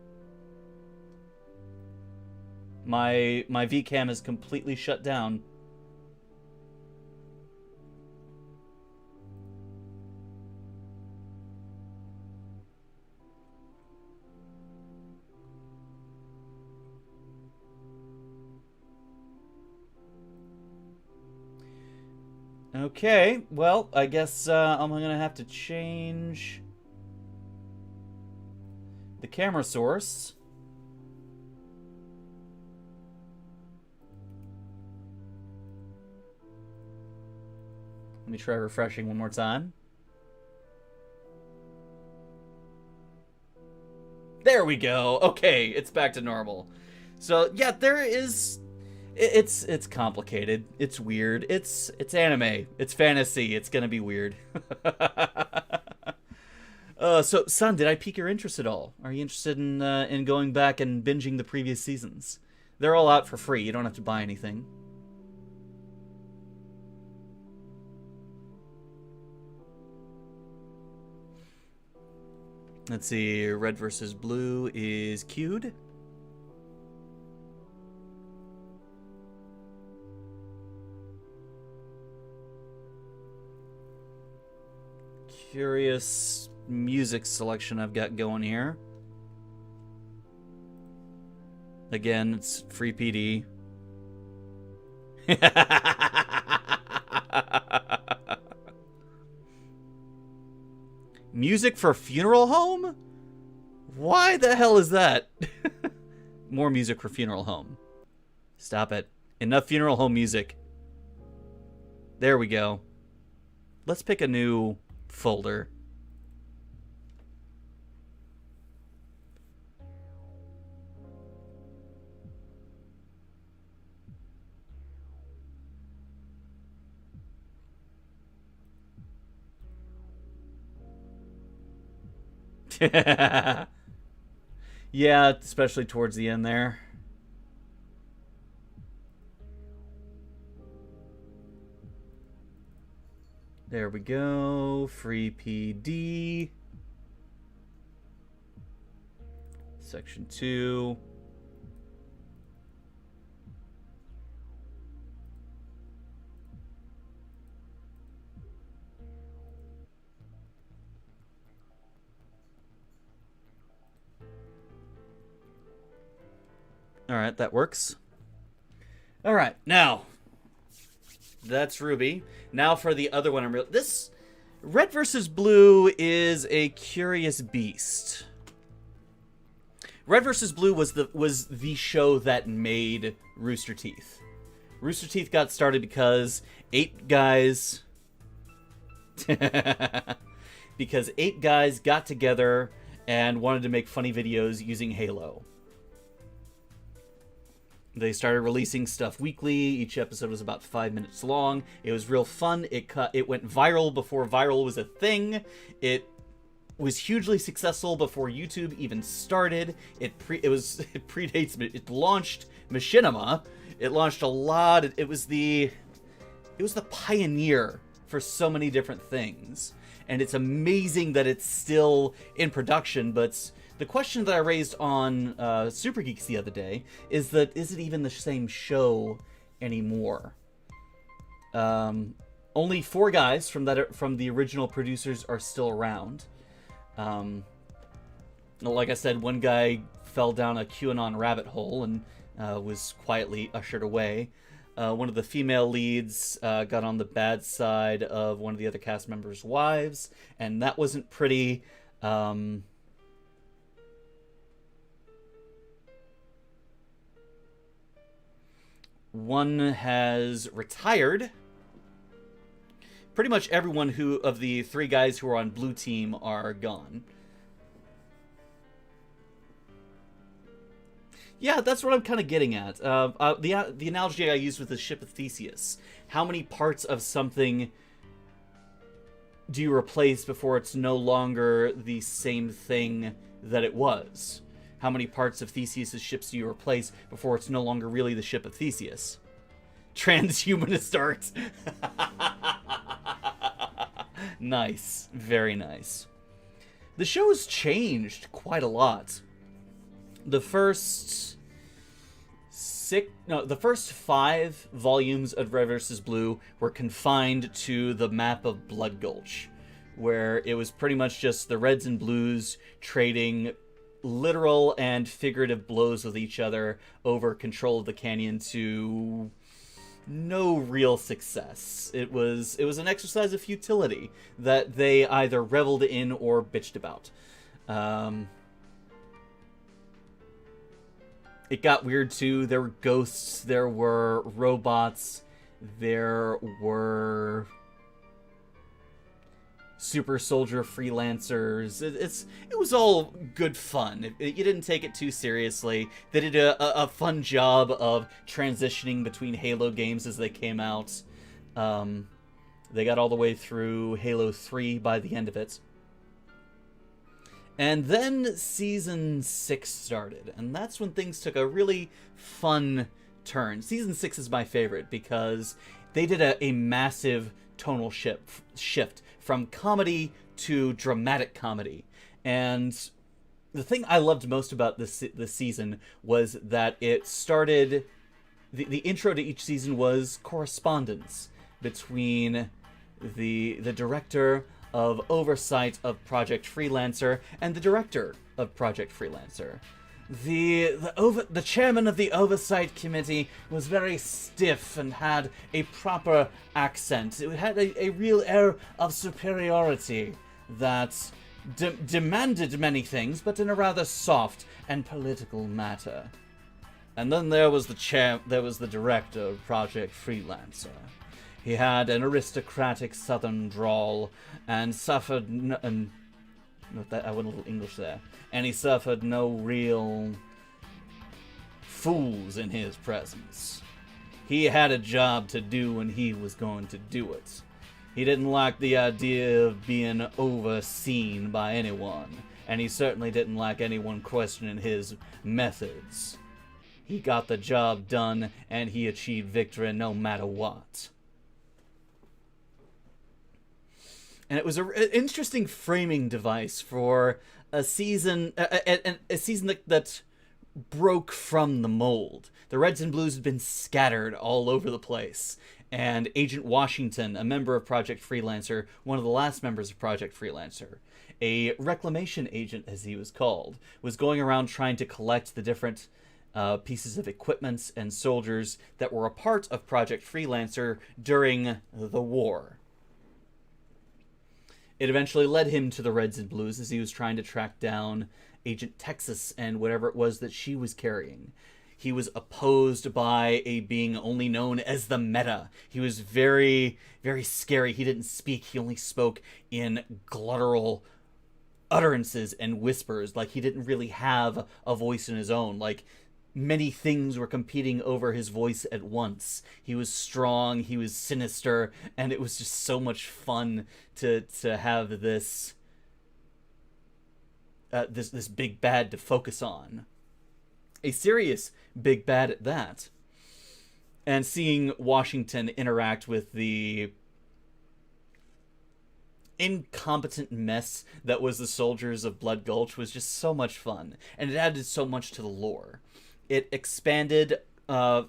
My VCam is completely shut down. Okay, well, I guess I'm gonna have to change the camera source. Let me try refreshing one more time. There we go. Okay, it's back to normal. So, yeah, there is... It's complicated. It's weird. It's anime. It's fantasy. It's gonna be weird. So, son, did I pique your interest at all? Are you interested in going back and binging the previous seasons? They're all out for free. You don't have to buy anything. Let's see. Red versus Blue is queued. Curious music selection I've got going here. Again, it's free PD. Music for funeral home? Why the hell is that? More music for funeral home. Stop it. Enough funeral home music. There we go. Let's pick a new folder. Yeah, especially towards the end there. There we go. Free PD. Section 2. Alright, that works. Alright, now. That's RWBY. Now for the other one. This Red versus Blue is a curious beast. Red versus Blue was the show that made Rooster Teeth. Rooster Teeth got started because 8 guys got together and wanted to make funny videos using Halo. They started releasing stuff weekly. Each episode was about 5 minutes long. It was real fun. It went viral before viral was a thing. It was hugely successful before YouTube even started. It predates. It launched Machinima. It launched a lot. It was the pioneer for so many different things, and it's amazing that it's still in production. But the question that I raised on Super Geeks the other day is it even the same show anymore? Only 4 guys from the original producers are still around. Like I said, one guy fell down a QAnon rabbit hole and was quietly ushered away. One of the female leads got on the bad side of one of the other cast members' wives, and that wasn't pretty. One has retired. Pretty much everyone of the 3 guys who are on Blue Team are gone. Yeah, that's what I'm kind of getting at. The analogy I used with the ship of Theseus. How many parts of something do you replace before it's no longer the same thing that it was? How many parts of Theseus' ships do you replace before it's no longer really the ship of Theseus? Transhumanist art. Nice. Very nice. The show's changed quite a lot. The first 5 volumes of Red vs. Blue were confined to the map of Blood Gulch, where it was pretty much just the Reds and Blues trading literal and figurative blows with each other over control of the canyon to no real success. It was an exercise of futility that they either reveled in or bitched about. It got weird too. There were ghosts, there were robots, there were super soldier freelancers. It was all good fun. You didn't take it too seriously. They did a fun job of transitioning between Halo games as they came out. They got all the way through Halo 3 by the end of it. And then Season 6 started, and that's when things took a really fun turn. Season 6 is my favorite because they did a massive tonal shift from comedy to dramatic comedy. And the thing I loved most about this season was that it started... The intro to each season was correspondence between the director of oversight of Project Freelancer and the director of Project Freelancer. The chairman of the oversight committee was very stiff and had a proper accent. It had a real air of superiority that demanded many things, but in a rather soft and political matter. And then there was the director of Project Freelancer. He had an aristocratic southern drawl and suffered I went a little English there. And he suffered no real fools in his presence. He had a job to do and he was going to do it. He didn't like the idea of being overseen by anyone, and he certainly didn't like anyone questioning his methods. He got the job done and he achieved victory no matter what. And it was an interesting framing device for a season that broke from the mold. The Reds and Blues had been scattered all over the place, and Agent Washington, a member of Project Freelancer, one of the last members of Project Freelancer, a reclamation agent as he was called, was going around trying to collect the different pieces of equipment and soldiers that were a part of Project Freelancer during the war. It eventually led him to the Reds and Blues as he was trying to track down Agent Texas and whatever it was that she was carrying. He was opposed by a being only known as the Meta. He was very, very scary. He didn't speak. He only spoke in gluttural utterances and whispers. Like, he didn't really have a voice in his own. Like, many things were competing over his voice at once. He was strong, he was sinister, and it was just so much fun to have this this big bad to focus on. A serious big bad at that. And seeing Washington interact with the incompetent mess that was the soldiers of Blood Gulch was just so much fun. And it added so much to the lore. It expanded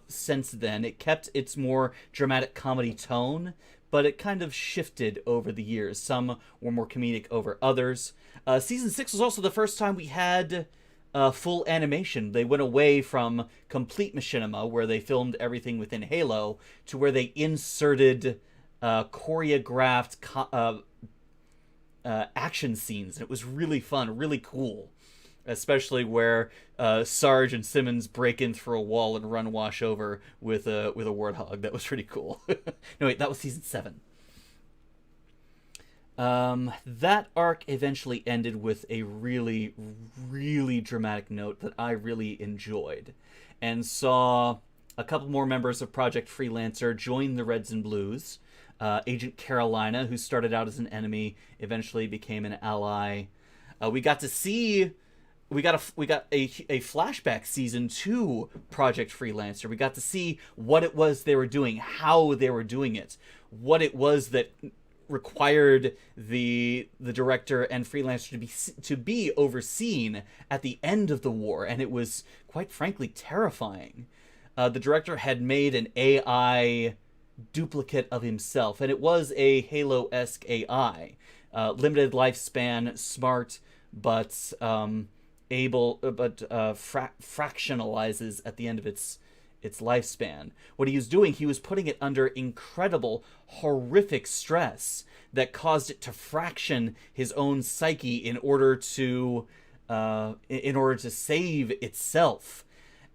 since then. It kept its more dramatic comedy tone, but it kind of shifted over the years. Some were more comedic over others. Season 6 was also the first time we had full animation. They went away from complete machinima, where they filmed everything within Halo, to where they inserted choreographed action scenes. It was really fun, really cool. Especially where Sarge and Simmons break in through a wall and run wash over with a warthog. That was pretty cool. No, wait, that was season 7. That arc eventually ended with a really, really dramatic note that I really enjoyed, and saw a couple more members of Project Freelancer join the Reds and Blues. Agent Carolina, who started out as an enemy, eventually became an ally. We got a flashback season 2 Project Freelancer. We got to see what it was they were doing, how they were doing it, what it was that required the director and Freelancer to be overseen at the end of the war, and it was quite frankly terrifying. The director had made an AI duplicate of himself, and it was a Halo-esque AI, limited lifespan, smart, but fractionalizes at the end of its lifespan. What he was doing, he was putting it under incredible, horrific stress that caused it to fraction his own psyche in order to save itself.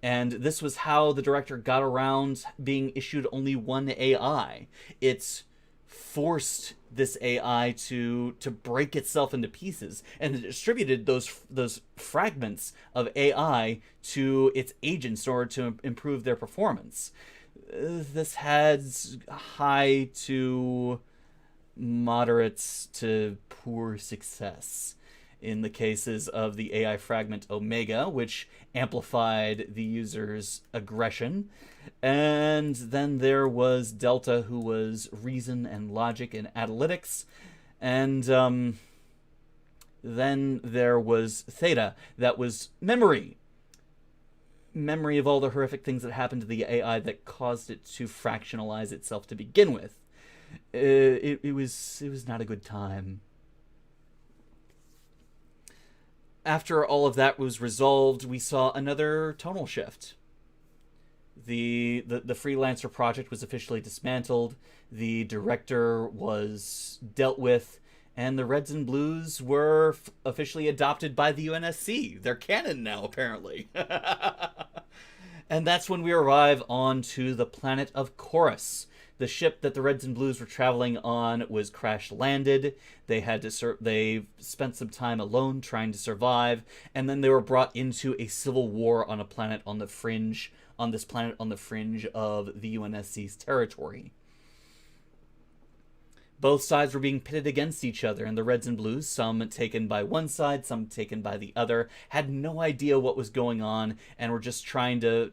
And this was how the director got around being issued only one AI. It forced this AI to break itself into pieces, and it distributed those fragments of AI to its agents in order to improve their performance. This had high to moderate to poor success in the cases of the AI fragment Omega, which amplified the user's aggression. And then there was Delta, who was reason and logic and analytics. And then there was Theta, that was memory. Memory of all the horrific things that happened to the AI that caused it to fractionalize itself to begin with. It was not a good time. After all of that was resolved, we saw another tonal shift. The Freelancer project was officially dismantled, the director was dealt with, and the Reds and Blues were officially adopted by the UNSC. They're canon now, apparently. And that's when we arrive onto the planet of Chorus. The ship that the Reds and Blues were traveling on was crash-landed. They spent some time alone trying to survive, and then they were brought into a civil war on a planet on the fringe, of the UNSC's territory. Both sides were being pitted against each other, and the Reds and Blues, some taken by one side, some taken by the other, had no idea what was going on, and were just trying to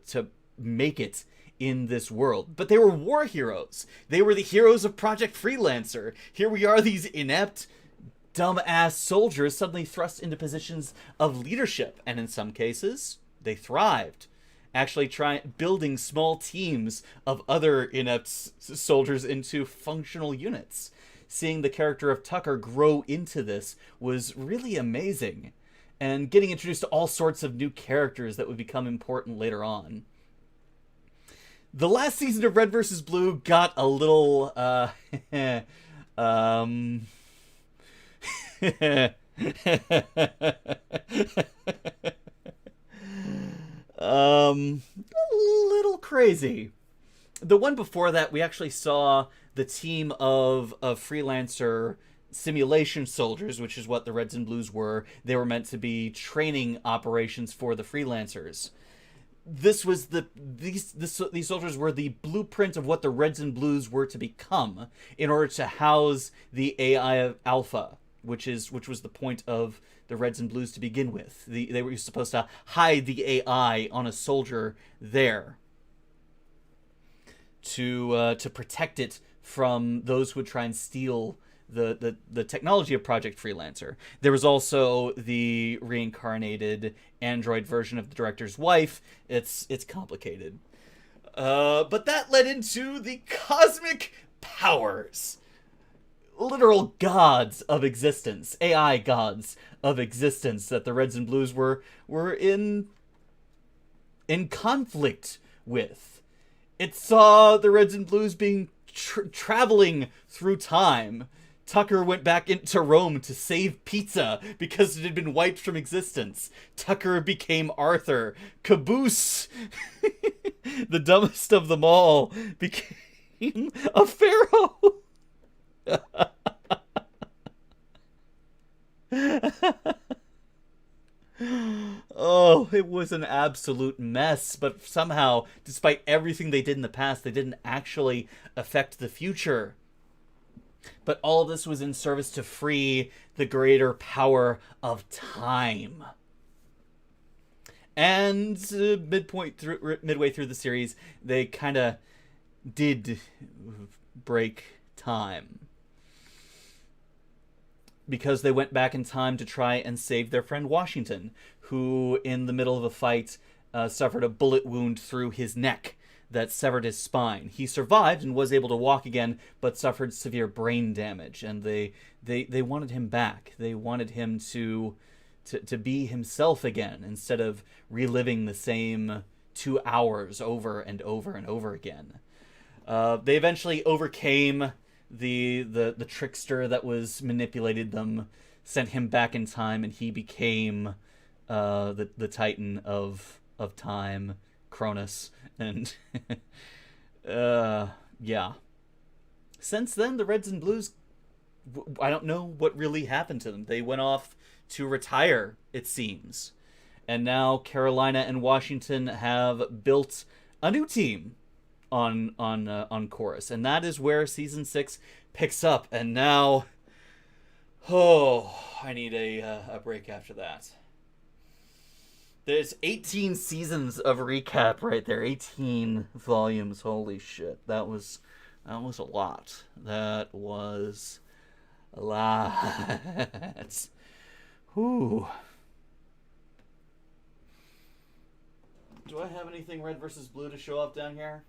make it in this world. But they were war heroes. They were the heroes of Project Freelancer. Here we are, these inept, dumb-ass soldiers suddenly thrust into positions of leadership, and in some cases, they thrived. Actually building small teams of other inept soldiers into functional units. Seeing the character of Tucker grow into this was really amazing, and getting introduced to all sorts of new characters that would become important later on. The last season of Red vs. Blue got a little, a little crazy. The one before that, we actually saw the team of Freelancer simulation soldiers, which is what the Reds and Blues were. They were meant to be training operations for the Freelancers. this was these soldiers were the blueprint of what the Reds and Blues were to become in order to house the AI Alpha, which was the point of the Reds and Blues to begin with. They were supposed to hide the AI on a soldier there to protect it from those who would try and steal the technology of Project Freelancer. There was also the reincarnated android version of the director's wife. It's complicated. But that led into the cosmic powers. Literal gods of existence. AI gods of existence that the Reds and Blues were in conflict with. It saw the Reds and Blues being traveling through time. Tucker went back into Rome to save pizza because it had been wiped from existence. Tucker became Arthur. Caboose, the dumbest of them all, became a pharaoh. Oh, it was an absolute mess, but somehow, despite everything they did in the past, they didn't actually affect the future. But all of this was in service to free the greater power of time. And midway through the series, they kind of did break time. Because they went back in time to try and save their friend Washington, who, in the middle of a fight, suffered a bullet wound through his neck that severed his spine. He survived and was able to walk again, but suffered severe brain damage, and they wanted him back. They wanted him to be himself again, instead of reliving the same 2 hours over and over and over again. They eventually overcame the trickster that was manipulated them, sent him back in time, and he became the Titan of time, Cronus. And yeah. Since then, the Reds and Blues, I don't know what really happened to them. They went off to retire, it seems. And now Carolina and Washington have built a new team on Chorus, and that is where season 6 picks up. And now, I need a break after that. There's 18 seasons of recap right there. 18 volumes. Holy shit. That was a lot. That was a lot. Whew. Do I have anything Red versus Blue to show off down here?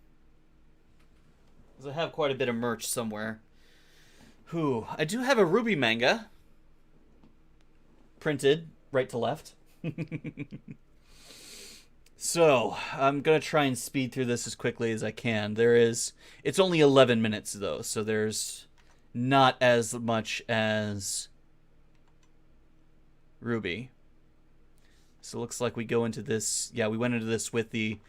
Because I have quite a bit of merch somewhere. I do have a RWBY manga. Printed right to left. So, I'm going to try and speed through this as quickly as I can. It's only 11 minutes though, so there's not as much as RWBY. So it looks like we go into this, we went into this with the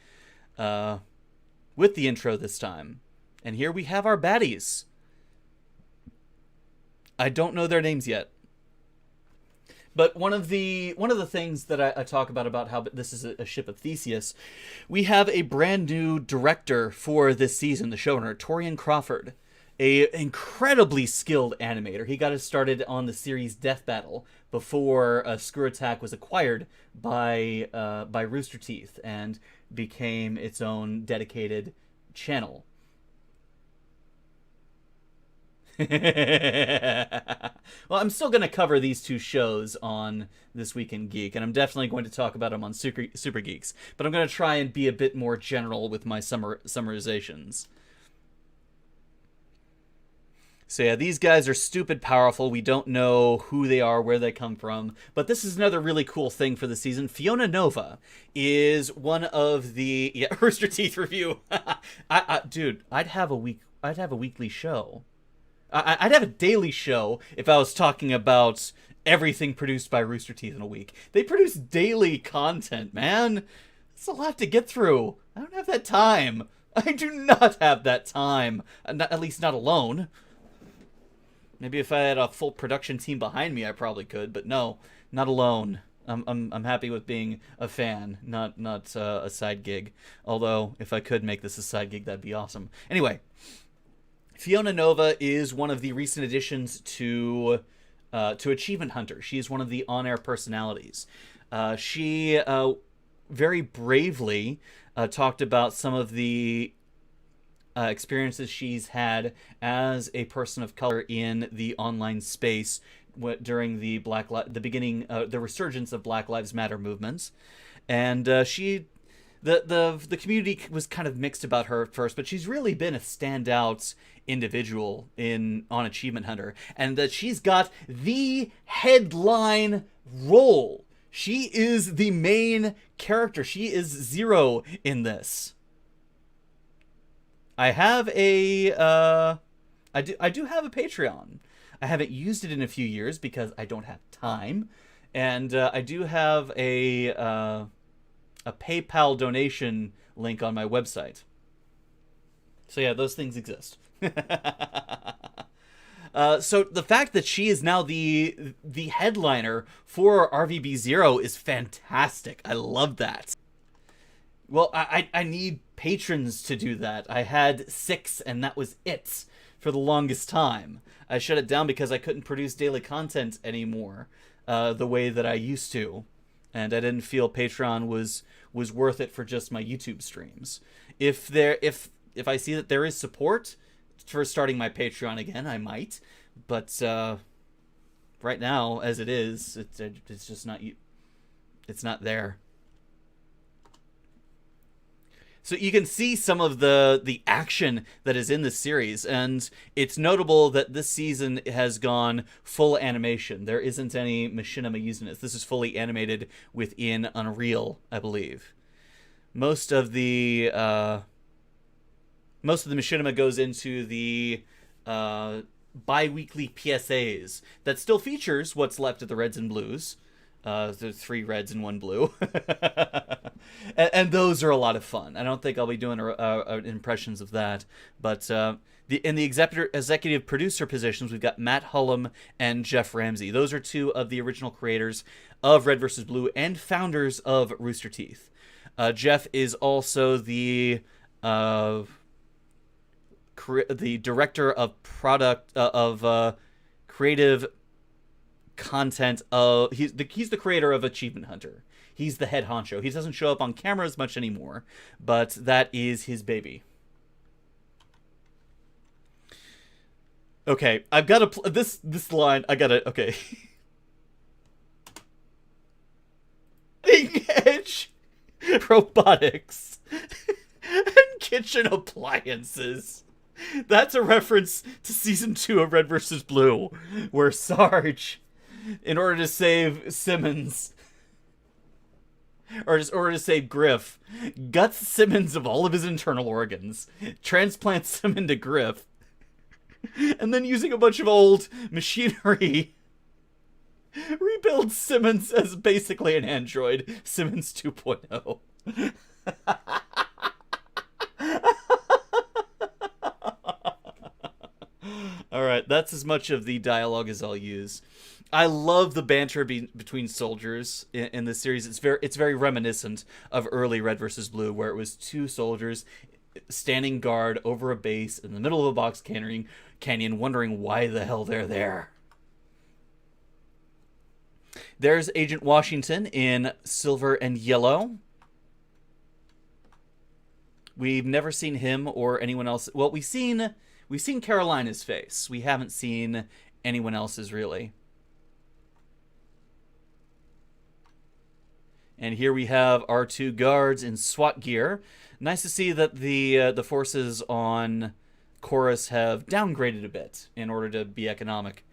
intro this time. And here we have our baddies. I don't know their names yet. But one of the things that I talk about how this is a ship of Theseus, we have a brand new director for this season, the showrunner, Torian Crawford, a incredibly skilled animator. He got us started on the series Death Battle before Screw Attack was acquired by Rooster Teeth and became its own dedicated channel. Well, I'm still going to cover these two shows on This Week in Geek, and I'm definitely going to talk about them on Super Geeks, but I'm going to try and be a bit more general with my summarizations. So yeah, these guys are stupid powerful. We don't know who they are, where they come from, but this is another really cool thing for the season. Fiona Nova is one of the Rooster Teeth review. Dude, I'd have a weekly show. I'd have a daily show if I was talking about everything produced by Rooster Teeth in a week. They produce daily content, man. It's a lot to get through. I don't have that time. I do not have that time. At least not alone. Maybe if I had a full production team behind me, I probably could, but no, not alone. I'm happy with being a fan, not a side gig. Although if I could make this a side gig, that'd be awesome. Anyway, Fiona Nova is one of the recent additions to Achievement Hunter. She is one of the on-air personalities. She very bravely talked about some of the experiences she's had as a person of color in the online space during the the resurgence of Black Lives Matter movements, and the community was kind of mixed about her at first, but she's really been a standout individual on Achievement Hunter, and that she's got the headline role. She is the main character. She is Zero in this. I have I do have a Patreon. I haven't used it in a few years because I don't have time, and I do have a PayPal donation link on my website. So yeah, those things exist. So the fact that she is now the headliner for RvB Zero is fantastic. I love that. Well, I need patrons to do that. I had 6, and that was it for the longest time. I shut it down because I couldn't produce daily content anymore the way that I used to, and I didn't feel Patreon was worth it for just my YouTube streams. If I see that there is support for starting my Patreon again, I might. But right now, as it is, it's just not. It's not there. So you can see some of the action that is in this series, and it's notable that this season has gone full animation. There isn't any machinima using this. This is fully animated within Unreal, I believe. Most of the machinima goes into the bi-weekly PSAs that still features what's left of the reds and blues. There's 3 reds and 1 blue. and those are a lot of fun. I don't think I'll be doing impressions of that. But in the executive producer positions, we've got Matt Hullum and Jeff Ramsey. Those are 2 of the original creators of Red vs. Blue and founders of Rooster Teeth. Jeff is also the director of product of creative content. He's the creator of Achievement Hunter. He's the head honcho. He doesn't show up on camera as much anymore, but that is his baby. Okay, I've got to this line. I gotta okay. Edge robotics and kitchen appliances. That's a reference to season 2 of Red vs. Blue, where Sarge, in order to save Simmons, or in order to save Griff, guts Simmons of all of his internal organs, transplants him into Griff, and then using a bunch of old machinery, rebuilds Simmons as basically an android, Simmons 2.0. Alright, that's as much of the dialogue as I'll use. I love the banter between soldiers in this series. It's very reminiscent of early Red vs. Blue, where it was 2 soldiers standing guard over a base in the middle of a box canyon, wondering why the hell they're there. There's Agent Washington in silver and yellow. We've never seen him or anyone else. Well, we've seen Carolina's face. We haven't seen anyone else's, really. And here we have our 2 guards in SWAT gear. Nice to see that the forces on Chorus have downgraded a bit in order to be economic.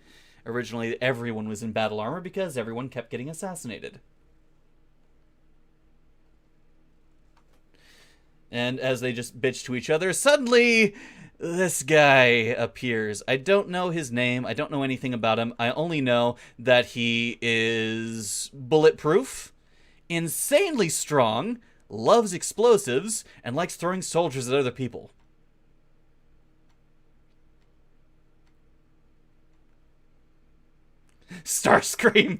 Originally, everyone was in battle armor because everyone kept getting assassinated. And as they just bitch to each other, suddenly this guy appears. I don't know his name. I don't know anything about him. I only know that he is bulletproof, insanely strong, loves explosives, and likes throwing soldiers at other people. Starscream!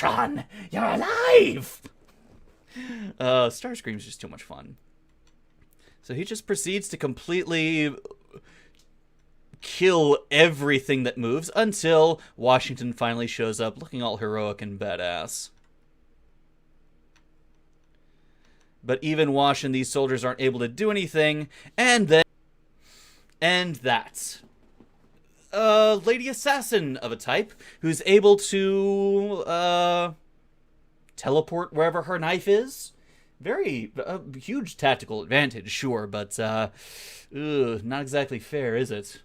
Ultron, you're alive! Starscream's just too much fun. So he just proceeds to completely kill everything that moves until Washington finally shows up looking all heroic and badass. But even Wash and these soldiers aren't able to do anything, and then... And that's... a lady assassin of a type who's able to teleport wherever her knife is. Very huge tactical advantage, sure, but not exactly fair, is it?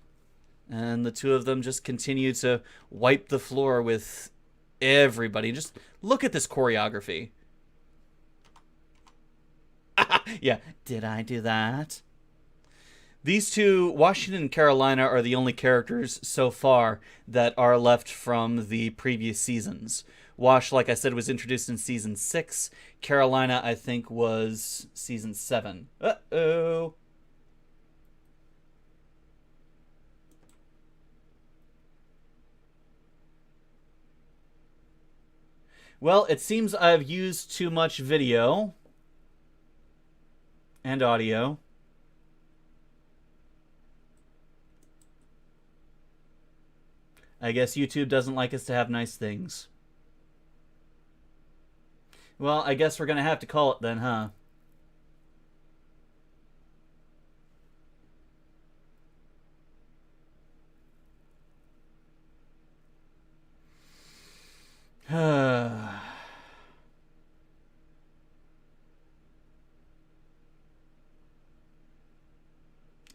And the two of them just continue to wipe the floor with everybody. Just look at this choreography. Yeah, did I do that? These two, Washington and Carolina, are the only characters so far that are left from the previous seasons. Wash, like I said, was introduced in Season 6. Carolina, I think, was Season 7. Uh-oh. Well, it seems I've used too much video and audio. I guess YouTube doesn't like us to have nice things. Well, I guess we're gonna have to call it then, huh?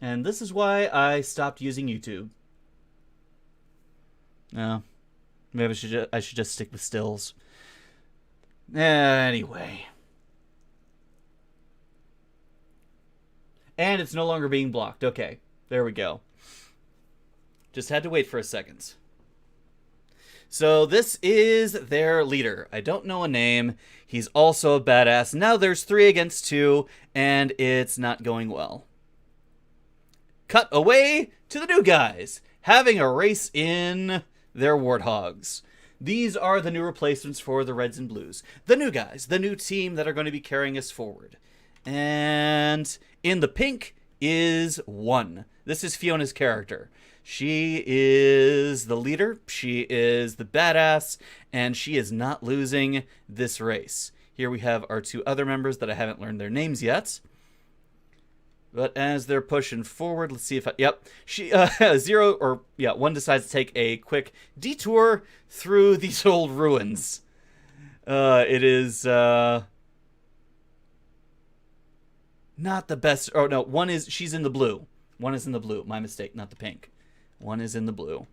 And this is why I stopped using YouTube. No, maybe I should just stick with stills. Anyway. And it's no longer being blocked. Okay, there we go. Just had to wait for a second. So this is their leader. I don't know a name. He's also a badass. Now there's 3 against 2, and it's not going well. Cut away to the new guys, having a race in their warthogs. These are the new replacements for the Reds and Blues. The new guys, the new team that are going to be carrying us forward. And in the pink is 1. This is Fiona's character. She is the leader, she is the badass, and she is not losing this race. Here we have our 2 other members that I haven't learned their names yet. But as they're pushing forward, let's see if she 1 decides to take a quick detour through these old ruins. It is not the best. Oh no, she's in the blue. 1 is in the blue. My mistake, not the pink. 1 is in the blue.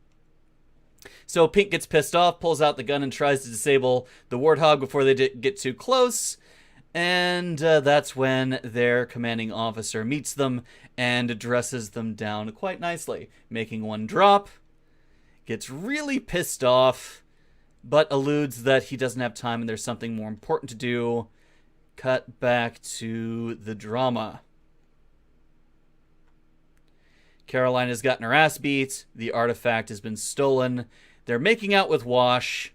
So Pink gets pissed off, pulls out the gun, and tries to disable the warthog before they get too close. And that's when their commanding officer meets them and dresses them down quite nicely, making 1 drop, gets really pissed off, but alludes that he doesn't have time and there's something more important to do. Cut back to the drama. Carolina's gotten her ass beat. The artifact has been stolen. They're making out with Wash.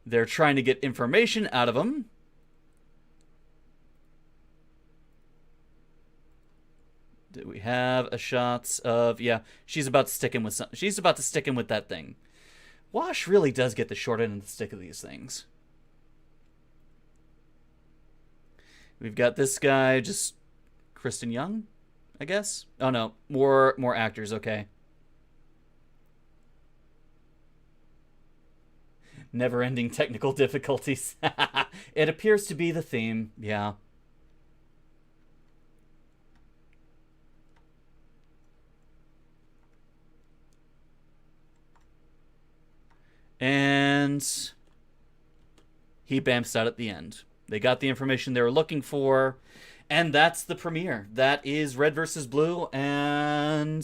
They're trying to get information out of him. Do we have a shot of... Yeah, she's about to stick him with something. She's about to stick him with that thing. Wash really does get the short end of the stick of these things. We've got this guy, just Kristen Young, I guess. Oh no, more actors. Okay. Never-ending technical difficulties. It appears to be the theme. Yeah. And he bamps out at the end. They got the information they were looking for, and that's the premiere. That is Red versus Blue, and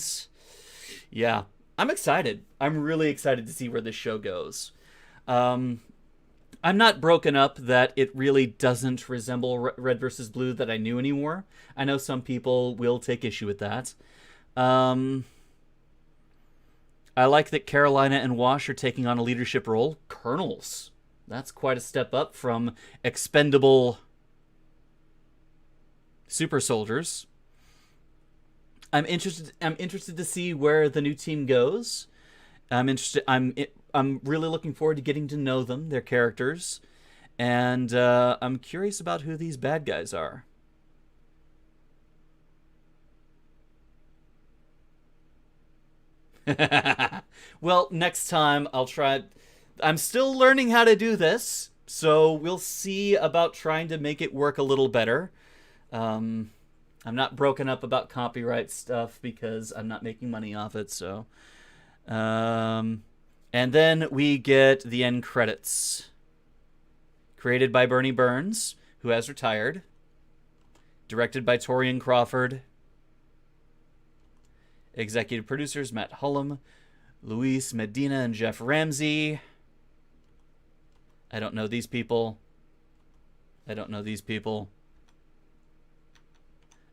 yeah, I'm excited. I'm really excited to see where this show goes. I'm not broken up that it really doesn't resemble Red versus Blue that I knew anymore. I know some people will take issue with that. I like that Carolina and Wash are taking on a leadership role. Colonels. That's quite a step up from expendable super soldiers. I'm interested to see where the new team goes. I'm really looking forward to getting to know them, their characters, and I'm curious about who these bad guys are. Well, next time I'll try. I'm still learning how to do this, so we'll see about trying to make it work a little better. I'm not broken up about copyright stuff because I'm not making money off it, so. And then we get the end credits. Created by Bernie Burns, who has retired. Directed by Torian Crawford. Executive producers Matt Hullum, Luis Medina, and Jeff Ramsey. I don't know these people.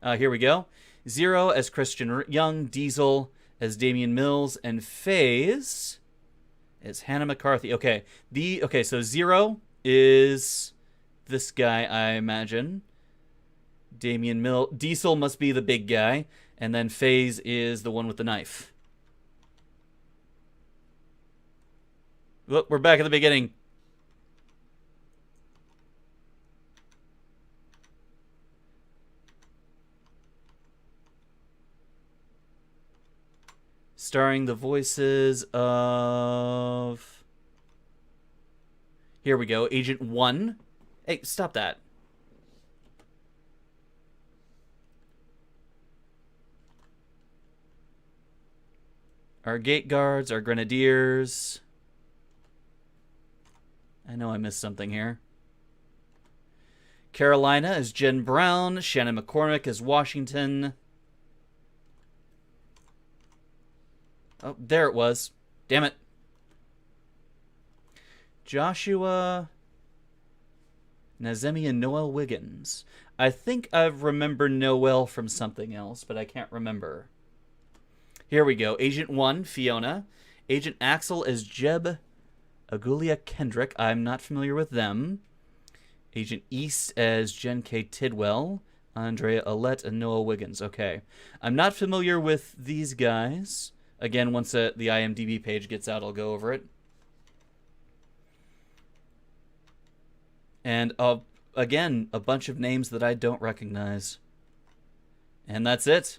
Here we go. Zero as Christian Young, Diesel as Damian Mills, and FaZe as Hannah McCarthy. Okay, so Zero is this guy, I imagine. Damian Mills. Diesel must be the big guy. And then FaZe is the one with the knife. Look, we're back at the beginning. Starring the voices of... Here we go, Agent 1. Hey, stop that. Our gate guards, our grenadiers. I know I missed something here. Carolina as Jen Brown. Shannon McCormick as Washington. Oh, there it was. Damn it. Joshua Nazemi and Noel Wiggins. I think I remember Noel from something else, but I can't remember. Here we go. Agent 1, Fiona. Agent Axel as Jeb Agulia Kendrick. I'm not familiar with them. Agent East as Jen K. Tidwell. Andrea Alette and Noah Wiggins. Okay. I'm not familiar with these guys. Again, once the IMDb page gets out, I'll go over it. And, again, a bunch of names that I don't recognize. And that's it.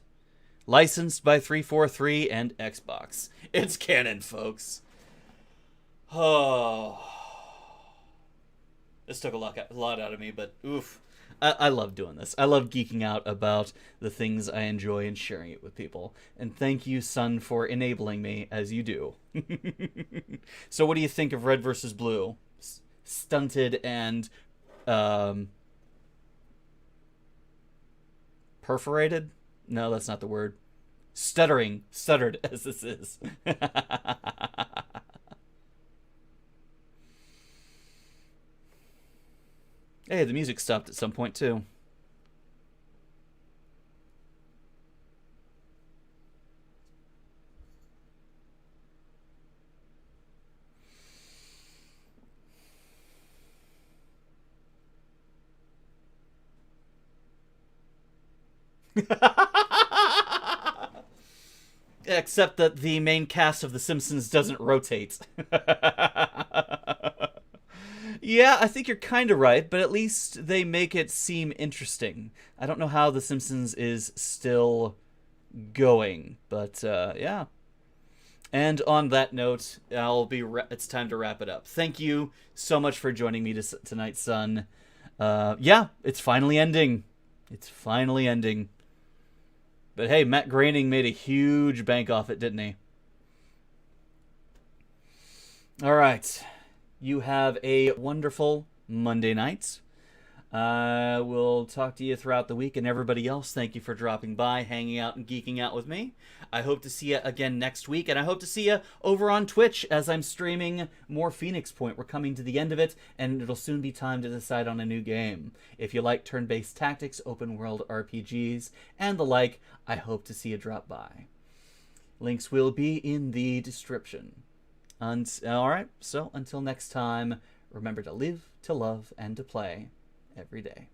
Licensed by 343 and Xbox. It's canon, folks. Oh. This took a lot out of me, but oof. I love doing this. I love geeking out about the things I enjoy and sharing it with people. And thank you, Sun, for enabling me, as you do. So what do you think of Red vs. Blue? Stunted and perforated? No, that's not the word. Stuttered as this is. Hey, the music stopped at some point too. Except that the main cast of The Simpsons doesn't rotate. Yeah, I think you're kind of right, but at least they make it seem interesting. I don't know how The Simpsons is still going, but yeah. And on that note, it's time to wrap it up. Thank you so much for joining me tonight, Sun. Yeah, it's finally ending. It's finally ending. But hey, Matt Groening made a huge bank off it, didn't he? All right. You have a wonderful Monday night. I will talk to you throughout the week, and everybody else, thank you for dropping by, hanging out, and geeking out with me. I hope to see you again next week, and I hope to see you over on Twitch as I'm streaming more Phoenix Point. We're coming to the end of it, and it'll soon be time to decide on a new game. If you like turn-based tactics, open-world RPGs, and the like, I hope to see you drop by. Links will be in the description. Alright, so until next time, Remember to live, to love, and to play every day.